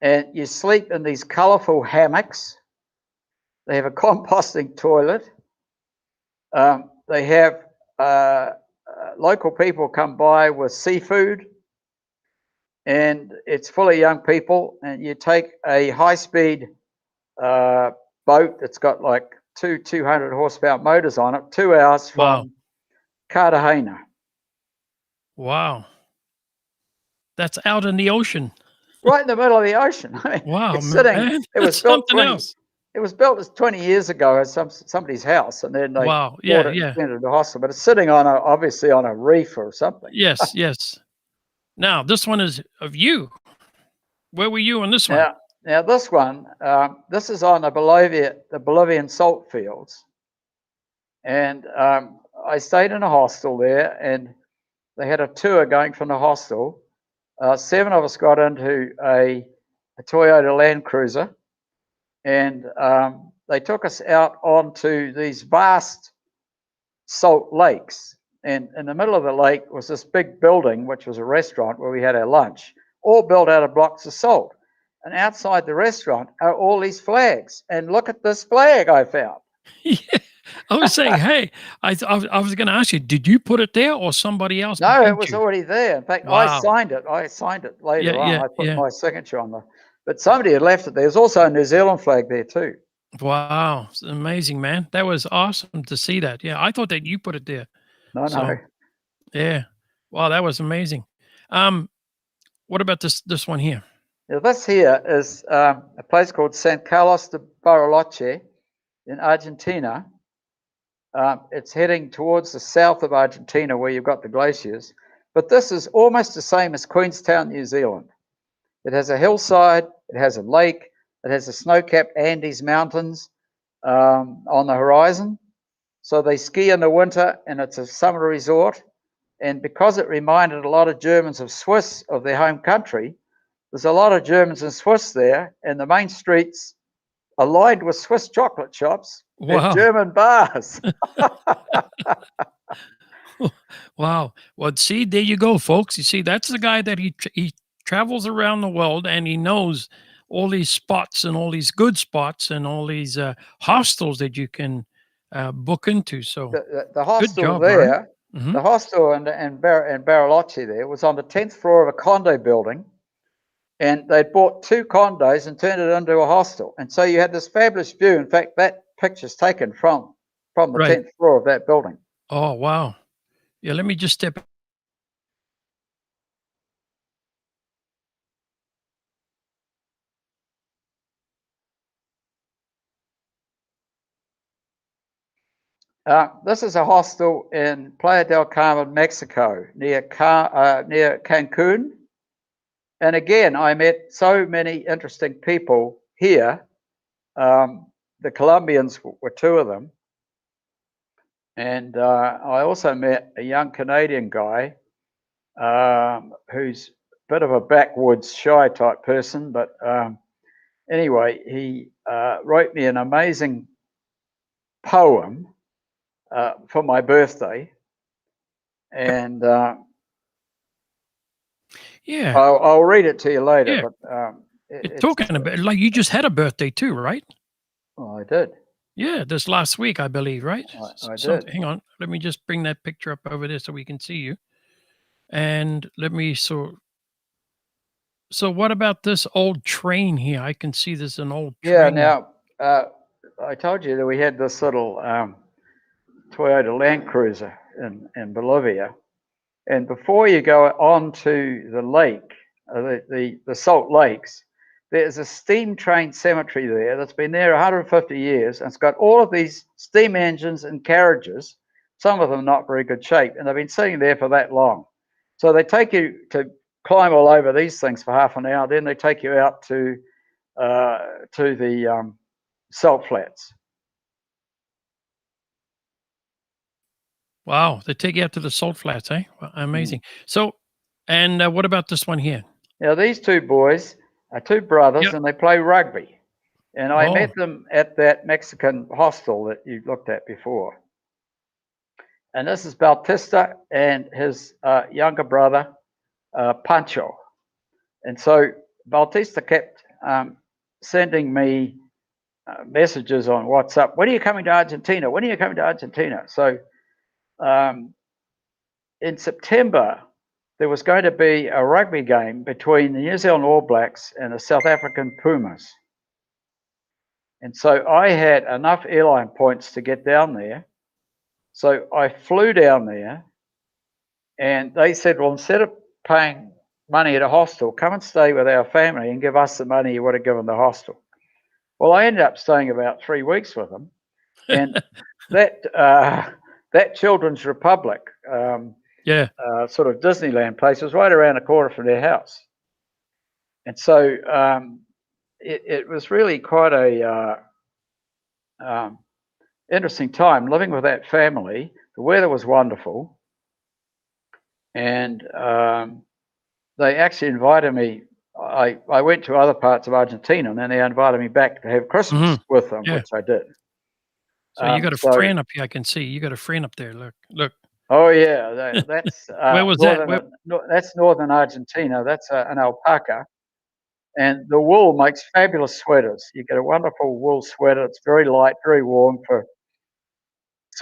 And you sleep in these colorful hammocks. They have a composting toilet. They have local people come by with seafood, and it's full of young people. And you take a high-speed boat that's got like 200 horsepower motors on it, 2 hours Wow. from Cartagena. Wow. That's out in the ocean. Right in the middle of the ocean. I mean, Wow, it's sitting. man. It was That's built something 20. else. It was built as 20 years ago as somebody's house, and then they Wow. bought Yeah, it and yeah. turned it into a hostel. But it's sitting on obviously on a reef or something. Yes, yes. Now, this one is of you. Where were you on this one? Now this one, this is on the Bolivian salt fields, and I stayed in a hostel there, and they had a tour going from the hostel. 7 of us got into a Toyota Land Cruiser, and they took us out onto these vast salt lakes. And in the middle of the lake was this big building, which was a restaurant where we had our lunch, all built out of blocks of salt. And outside the restaurant are all these flags. And look at this flag I found. Yeah. I was saying, hey, I was going to ask you, did you put it there or somebody else? No, it beat was you? already there. In fact, I Wow. signed it. I signed it later Yeah, on. yeah, I put yeah. my signature on the. But somebody had left it there. There's also a New Zealand flag there too. Wow. It's amazing, man. That was awesome to see that. Yeah, I thought that you put it there. No, So, no. yeah. Wow, that was amazing. What about this one here? Now, this here is a place called San Carlos de Bariloche in Argentina. It's heading towards the south of Argentina where you've got the glaciers. But this is almost the same as Queenstown, New Zealand. It has a hillside, it has a lake, it has the snow-capped Andes Mountains on the horizon. So they ski in the winter, and it's a summer resort. And because it reminded a lot of Germans of Swiss, of their home country, there's a lot of Germans and Swiss there, and the main streets are lined with Swiss chocolate shops Wow. and German bars. Wow. Well, see, there you go, folks. You see, that's the guy that he travels around the world, and he knows all these spots and all these good spots and all these hostels that you can book into. So The hostel job, there, Mhm. the hostel in Bariloche there was on the 10th floor of a condo building, and they'd bought 2 condos and turned it into a hostel. And so you had this fabulous view. In fact, that picture's taken from the Right. 10th floor of that building. Oh, wow. Yeah, let me just step. This is a hostel in Playa del Carmen, Mexico, near Cancun. And again, I met so many interesting people here. The Colombians were 2 of them. And I also met a young Canadian guy who's a bit of a backwoods, shy type person. But anyway, he wrote me an amazing poem for my birthday. And Yeah. I'll read it to you later. Yeah. But It's talking about, like, you just had a birthday too, right? Oh, I did. Yeah, this last week, I believe, right? I So did. hang on, let me just bring that picture up over there so we can see you. And let me so what about this old train here? I can see there's an old train. Yeah. Now, I told you that we had this little Toyota Land Cruiser in Bolivia, and before you go on to the lake, the Salt Lakes, there's a steam train cemetery there that's been there 150 years, and it's got all of these steam engines and carriages, some of them not very good shape, and they've been sitting there for that long. So they take you to climb all over these things for half an hour, then they take you out to the salt flats. Wow, they take you out to the salt flats, eh? Well, amazing. So, and what about this one here? Now, these 2 boys are 2 brothers, Yep. and they play rugby. And I Oh. met them at that Mexican hostel that you looked at before. And this is Bautista and his younger brother, Pancho. And so Bautista kept sending me messages on WhatsApp. When are you coming to Argentina? When are you coming to Argentina? So in September, there was going to be a rugby game between the New Zealand All Blacks and the South African Pumas. And so I had enough airline points to get down there. So I flew down there, and they said, well, instead of paying money at a hostel, come and stay with our family and give us the money you would have given the hostel. Well, I ended up staying about 3 weeks with them. And that Children's Republic, sort of Disneyland place, was right around the corner from their house. And so it was really quite a interesting time living with that family. The weather was wonderful, and they actually invited me. I went to other parts of Argentina, and then they invited me back to have Christmas with them, which I did. So you got a friend up here. I can see you got a friend up there. Look. Oh yeah, that's where was that? That's northern Argentina. That's an alpaca, and the wool makes fabulous sweaters. You get a wonderful wool sweater. It's very light, very warm for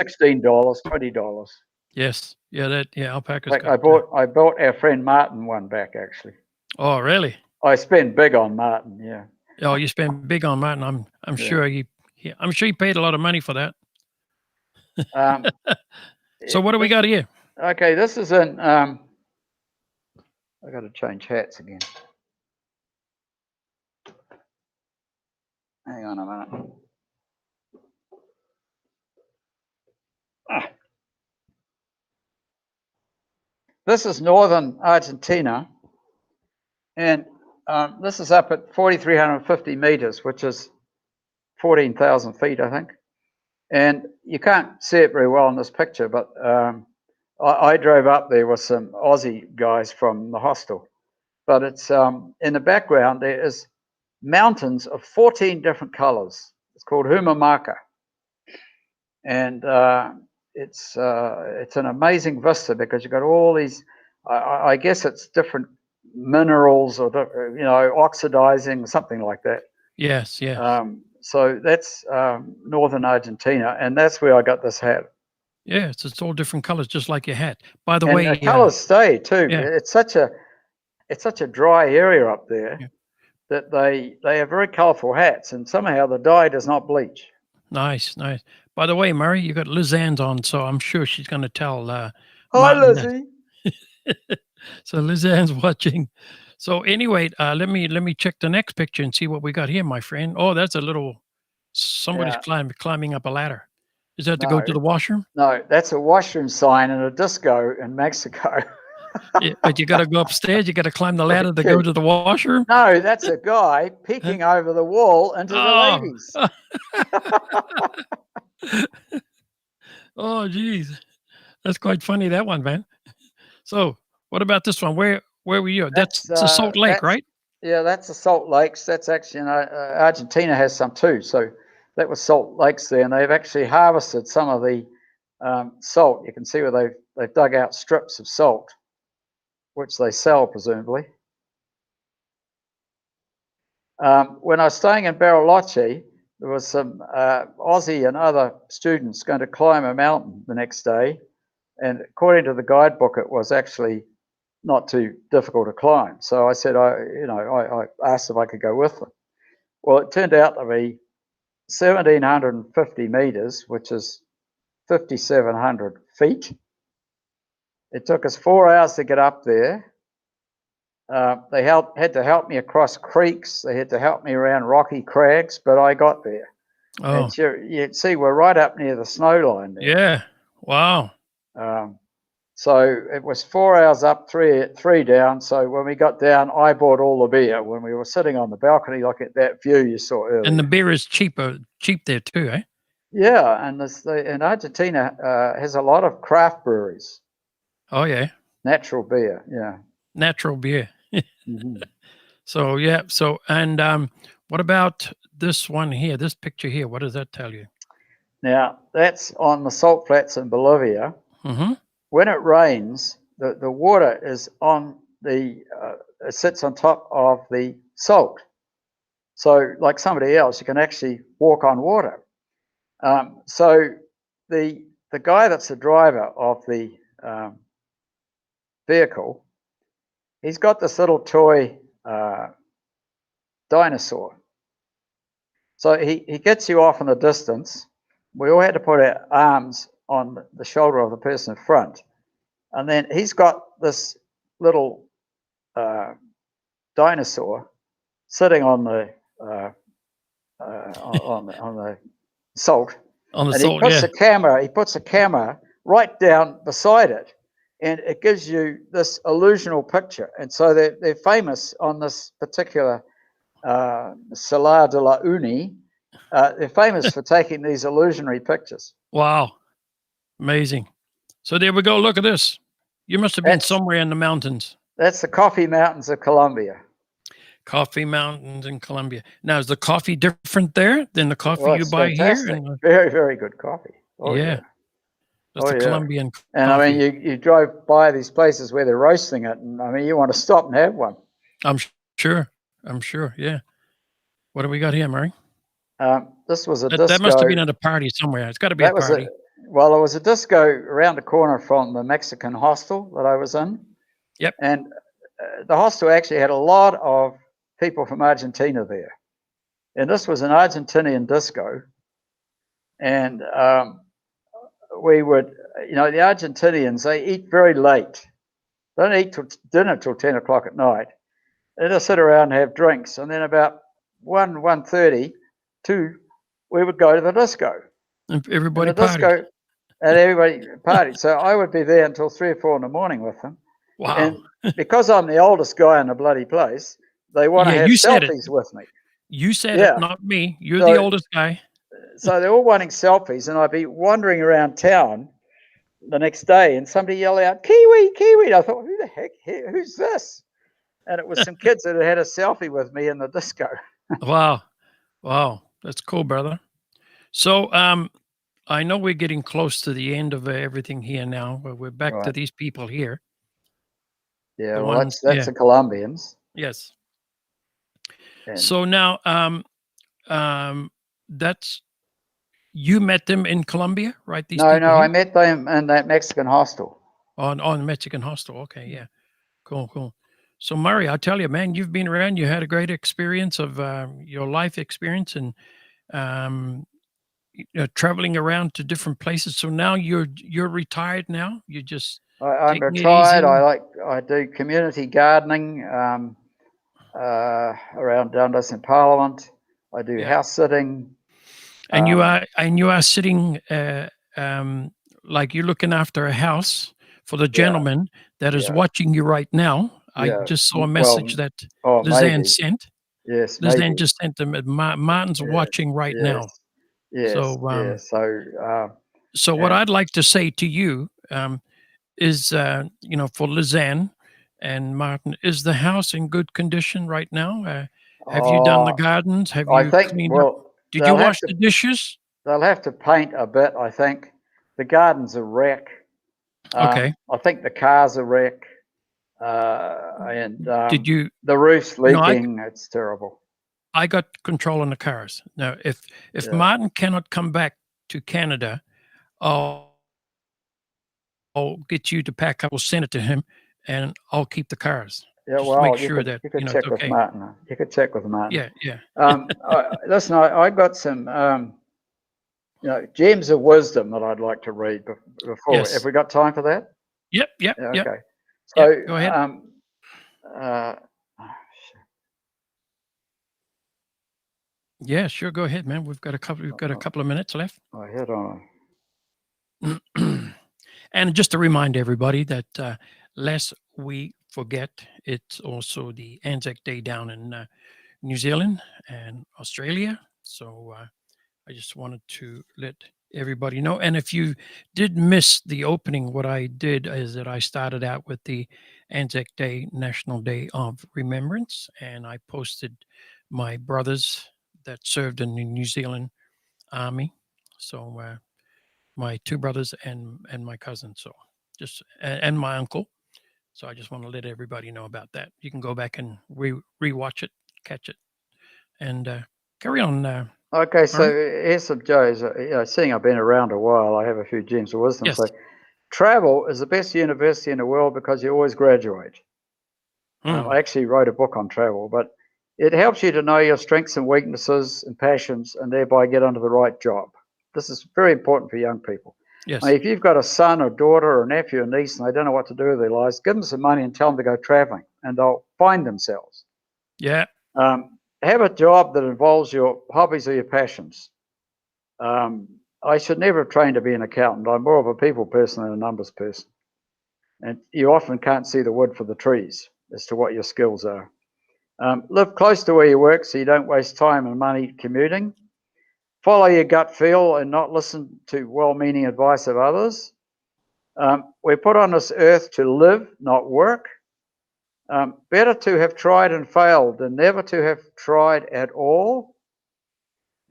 $16, $20. Yes, yeah, alpacas. Like I bought our friend Martin one back actually. Oh really? I spend big on Martin. Yeah. Oh, you spend big on Martin. I'm sure I'm sure you paid a lot of money for that. So what do we got here? Okay, this is in. I got to change hats again. Hang on a minute. This is northern Argentina, and this is up at 4,350 meters, which is 14,000 feet, I think. And you can't see it very well in this picture, but I drove up there with some Aussie guys from the hostel. But it's in the background there is mountains of 14 different colors. It's called Humamarca, and it's an amazing vista because you've got all these. I guess it's different minerals or oxidizing, something like that. Yes. So that's northern Argentina, and that's where I got this hat. Yes, it's all different colors, just like your hat. By the And way, the colors stay too. Yeah. It's such a dry area up there that they have very colorful hats, and somehow the dye does not bleach. Nice. By the way, Murray, you got Liz Ann's on, so I'm sure she's going to tell. Hi, Lizzie. So Liz Ann's watching. So anyway, let me check the next picture and see what we got here, my friend. Oh, that's a little somebody's climbing up a ladder. Is that to go to the washroom? No, that's a washroom sign in a disco in Mexico. Yeah, but you got to go upstairs. You got to climb the ladder to go to the washroom. No, that's a guy peeking over the wall into the ladies. Oh, geez, that's quite funny, that one, man. So, what about this one? Where were you? That's the Salt Lake, right? Yeah, that's the Salt Lakes. That's actually Argentina has some too. So that was Salt Lakes there, and they've actually harvested some of the salt. You can see where they've dug out strips of salt, which they sell presumably. When I was staying in Bariloche, there was some Aussie and other students going to climb a mountain the next day, and according to the guidebook, it was actually not too difficult to climb. So I said, I asked if I could go with them. Well, it turned out to be 1,750 meters, which is 5,700 feet. It took us 4 hours to get up there. They had to help me across creeks. They had to help me around rocky crags, but I got there. Oh, and you'd see we're right up near the snow line there. Yeah, wow. So it was 4 hours up, three down. So when we got down, I bought all the beer. When we were sitting on the balcony, look at that view you saw earlier. And the beer is cheap there too, eh? Yeah, and Argentina has a lot of craft breweries. Oh yeah, natural beer. Yeah, natural beer. So yeah, and what about this one here? This picture here, what does that tell you? Now that's on the salt flats in Bolivia. When it rains, the water is on it sits on top of the salt. So like somebody else, you can actually walk on water. So the guy that's the driver of the vehicle, he's got this little toy dinosaur. So he gets you off in the distance. We all had to put our arms on the shoulder of the person in front. And then he's got this little dinosaur sitting on the on the salt. On the And salt, he puts a camera right down beside it, and it gives you this illusional picture. And so they're famous on this particular Salar de la Uni. They're famous for taking these illusionary pictures. Wow. Amazing. So there we go. Look at this. You must have been That's- somewhere in the mountains. That's the Coffee Mountains of Colombia. Coffee Mountains in Colombia. Now, is the coffee different there than the coffee Well, you it's buy here? fantastic. Very, very good coffee. Oh, yeah. That's Oh, the yeah. Colombian coffee. And I mean, you drove by these places where they're roasting it, and I mean, you want to stop and have one. I'm sure. I'm sure. Yeah. What do we got here, Murray? This was a disco. That must have been at a party somewhere. It's got to be a party. Well, it was a disco around the corner from the Mexican hostel that I was in. Yep. And the hostel actually had a lot of people from Argentina there. And this was an Argentinian disco. And we would, the Argentinians, they eat very late. They don't eat dinner till 10 o'clock at night. They just sit around and have drinks. And then about 1:30, 2, we would go to the disco. And everybody And the partied. disco, and everybody partied. So I would be there until 3 or 4 in the morning with them. Wow. And because I'm the oldest guy in the bloody place, they want to have you said it. selfies with me. You said Yeah. it, not me. You're So- the oldest guy. So they're all wanting selfies, and I'd be wandering around town the next day, and somebody yell out, "Kiwi, Kiwi!" I thought, "Who the heck? Who's this?" And it was some kids that had a selfie with me in the disco. Wow. Wow. That's cool, brother. So, I know we're getting close to the end of everything here now, but we're back to Right. these people here. Yeah, The well, ones- that's yeah. the Colombians. Yes. And So now, that's you met them in Colombia, right? These no, people I here? met them in that Mexican hostel. On Mexican hostel. Okay, yeah, cool. So Murray, I tell you, man, you've been around. You had a great experience of your life experience and traveling around to different places. So now you're retired. Now you just I'm taking it retired. easy? I do community gardening around Dundas in Parliament. I do Yeah. house sitting. and you are sitting like you're looking after a house for the gentleman that is Yeah. watching you right now. I Yeah. just saw a Well, message that Oh, Lizanne maybe. sent. Yes, Lizanne maybe. just sent them. Martin's Yes, watching right now. Yes, So, yes. So, So what Yeah. I'd like to say to you is, for Lizanne and Martin, is the house in good condition right now? Have you done the gardens? Have I you think, cleaned up? well, Did they'll you have wash the dishes? they'll have to paint a bit, I think. The garden's a wreck. Okay. I think the car's a wreck. And Did you? the roof's No, leaking. It's terrible. I got control on the cars. Now, if Yeah. Martin cannot come back to Canada, I'll get you to pack up. We'll send it to him, and I'll keep the cars. Yeah, Just well, make you sure could, that you could it's check with okay. Martin. You could check with Martin. Yeah. Listen, I got some, gems of wisdom that I'd like to read before. Yes. Have we got time for that? Yep. Yeah, Yep. okay. So, go ahead. Yeah, sure. Go ahead, man. We've got a couple of minutes left. I hit on And just to remind everybody that lest we forget, it's also the Anzac Day down in New Zealand and Australia. So I just wanted to let everybody know. And if you did miss the opening, what I did is that I started out with the Anzac Day, National Day of Remembrance, and I posted my brothers that served in the New Zealand Army. So my 2 brothers and my cousin. So just and my uncle. So I just want to let everybody know about that. You can go back and rewatch it, catch it, and carry on. Okay, so here's some Joe's. Seeing I've been around a while, I have a few gems of wisdom. Yes. So travel is the best university in the world because you always graduate. I actually wrote a book on travel, but it helps you to know your strengths and weaknesses and passions and thereby get onto the right job. This is very important for young people. Yes. If you've got a son or daughter or nephew or niece and they don't know what to do with their lives, give them some money and tell them to go traveling and they'll find themselves. Yeah. Have a job that involves your hobbies or your passions. I should never have trained to be an accountant. I'm more of a people person than a numbers person. And you often can't see the wood for the trees as to what your skills are. Live close to where you work so you don't waste time and money commuting. Follow your gut feel and not listen to well-meaning advice of others. We're put on this earth to live, not work. Better to have tried and failed than never to have tried at all.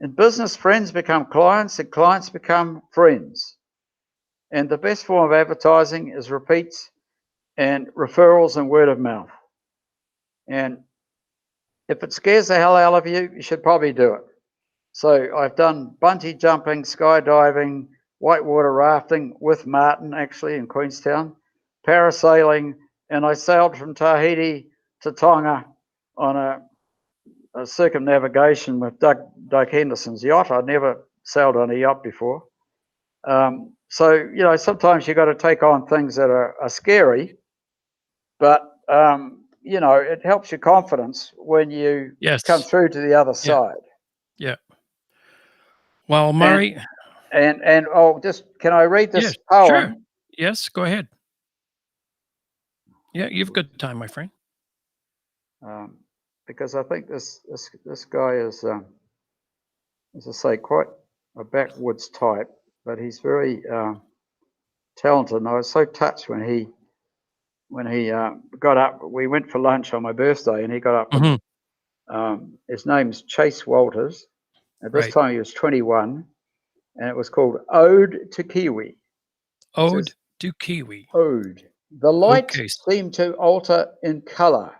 In business, friends become clients and clients become friends. And the best form of advertising is repeats and referrals and word of mouth. And if it scares the hell out of you, you should probably do it. So I've done bungee jumping, skydiving, whitewater rafting with Martin actually in Queenstown, parasailing, and I sailed from Tahiti to Tonga on a circumnavigation with Doug Henderson's yacht. I'd never sailed on a yacht before. So, you know, sometimes you've got to take on things that are scary, but, you know, it helps your confidence when you come through to the other side. Yeah. Well, Murray. And just, can I read this poem? Sure. Yes, go ahead. Yeah, you've got time, my friend. Because I think this guy is, as I say, quite a backwoods type, but he's very talented. And I was so touched when he got up. We went for lunch on my birthday, and he got up. And, his name's Chase Walters. At this time, he was 21, and it was called Ode to Kiwi. Ode to Kiwi. Ode. The light seemed to alter in colour.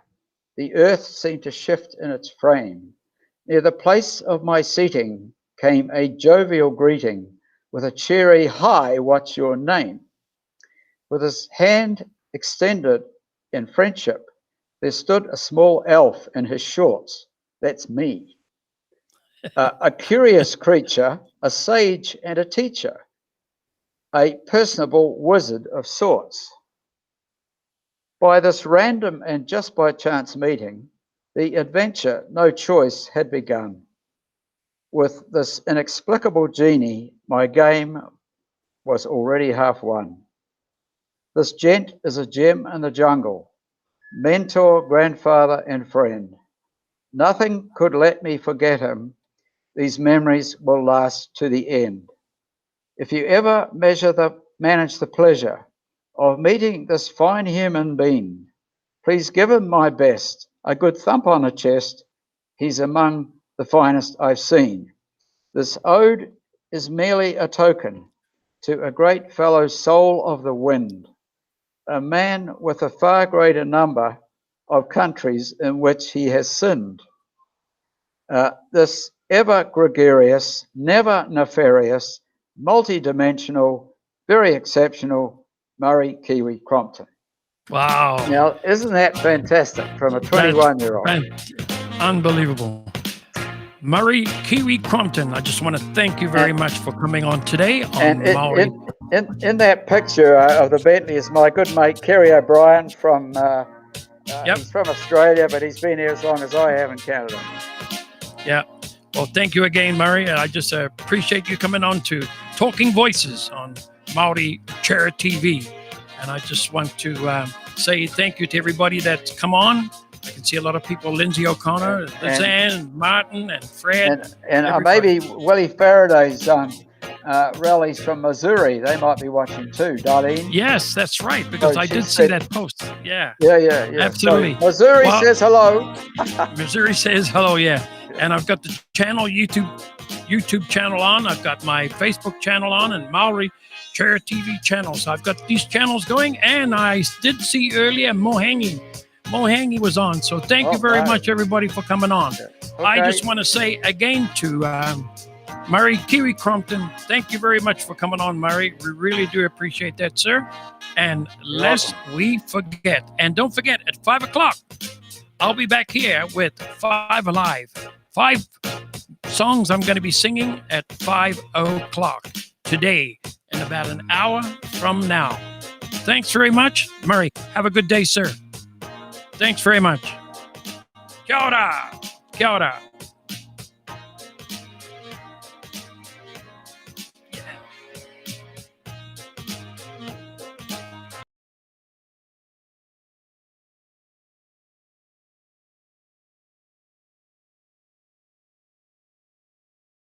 The earth seemed to shift in its frame. Near the place of my seating came a jovial greeting with a cheery, "Hi, what's your name?" With his hand extended in friendship, there stood a small elf in his shorts. That's me. A curious creature, a sage and a teacher, a personable wizard of sorts. By this random and just by chance meeting, the adventure, no choice, had begun. With this inexplicable genie, my game was already half won. This gent is a gem in the jungle, mentor, grandfather, and friend. Nothing could let me forget him. These memories will last to the end. If you ever manage the pleasure of meeting this fine human being, please give him my best, a good thump on the chest. He's among the finest I've seen. This ode is merely a token to a great fellow soul of the wind, a man with a far greater number of countries in which he has sinned. This ever gregarious, never nefarious, multi-dimensional, very exceptional Murray Kiwi Crompton. Wow. Now, isn't that fantastic from a 21-year-old? Unbelievable. Murray Kiwi Crompton, I just want to thank you very much for coming on today on Maori. In that picture of the Bentley is my good mate, Kerry O'Brien from, he's from Australia, but he's been here as long as I have in Canada. Yeah. Well, thank you again, Murray. I just appreciate you coming on to Talking Voices on Maori Chair TV. And I just want to say thank you to everybody that's come on. I can see a lot of people, Lindsay O'Connor, Lizanne, Martin, and Fred. And maybe Willie Faraday's rallies from Missouri. They might be watching too, Darlene. Yes, that's right, because I did see that post. Yeah. Yeah. Absolutely. So Missouri says hello. Missouri says hello, yeah. And I've got the channel, YouTube channel on. I've got my Facebook channel on and Maori Chair TV channel. So I've got these channels going. And I did see earlier Mohangi. Mohangi was on. So thank you very much, everybody, for coming on. Okay. I just want to say again to Murray Kiwi Crompton, thank you very much for coming on, Murray. We really do appreciate that, sir. And lest we forget, and don't forget, at 5 o'clock, I'll be back here with 5 Alive. 5 songs I'm going to be singing at 5 o'clock today, in about an hour from now. Thanks very much, Murray. Have a good day, sir. Thanks very much. Kia ora. Kia ora.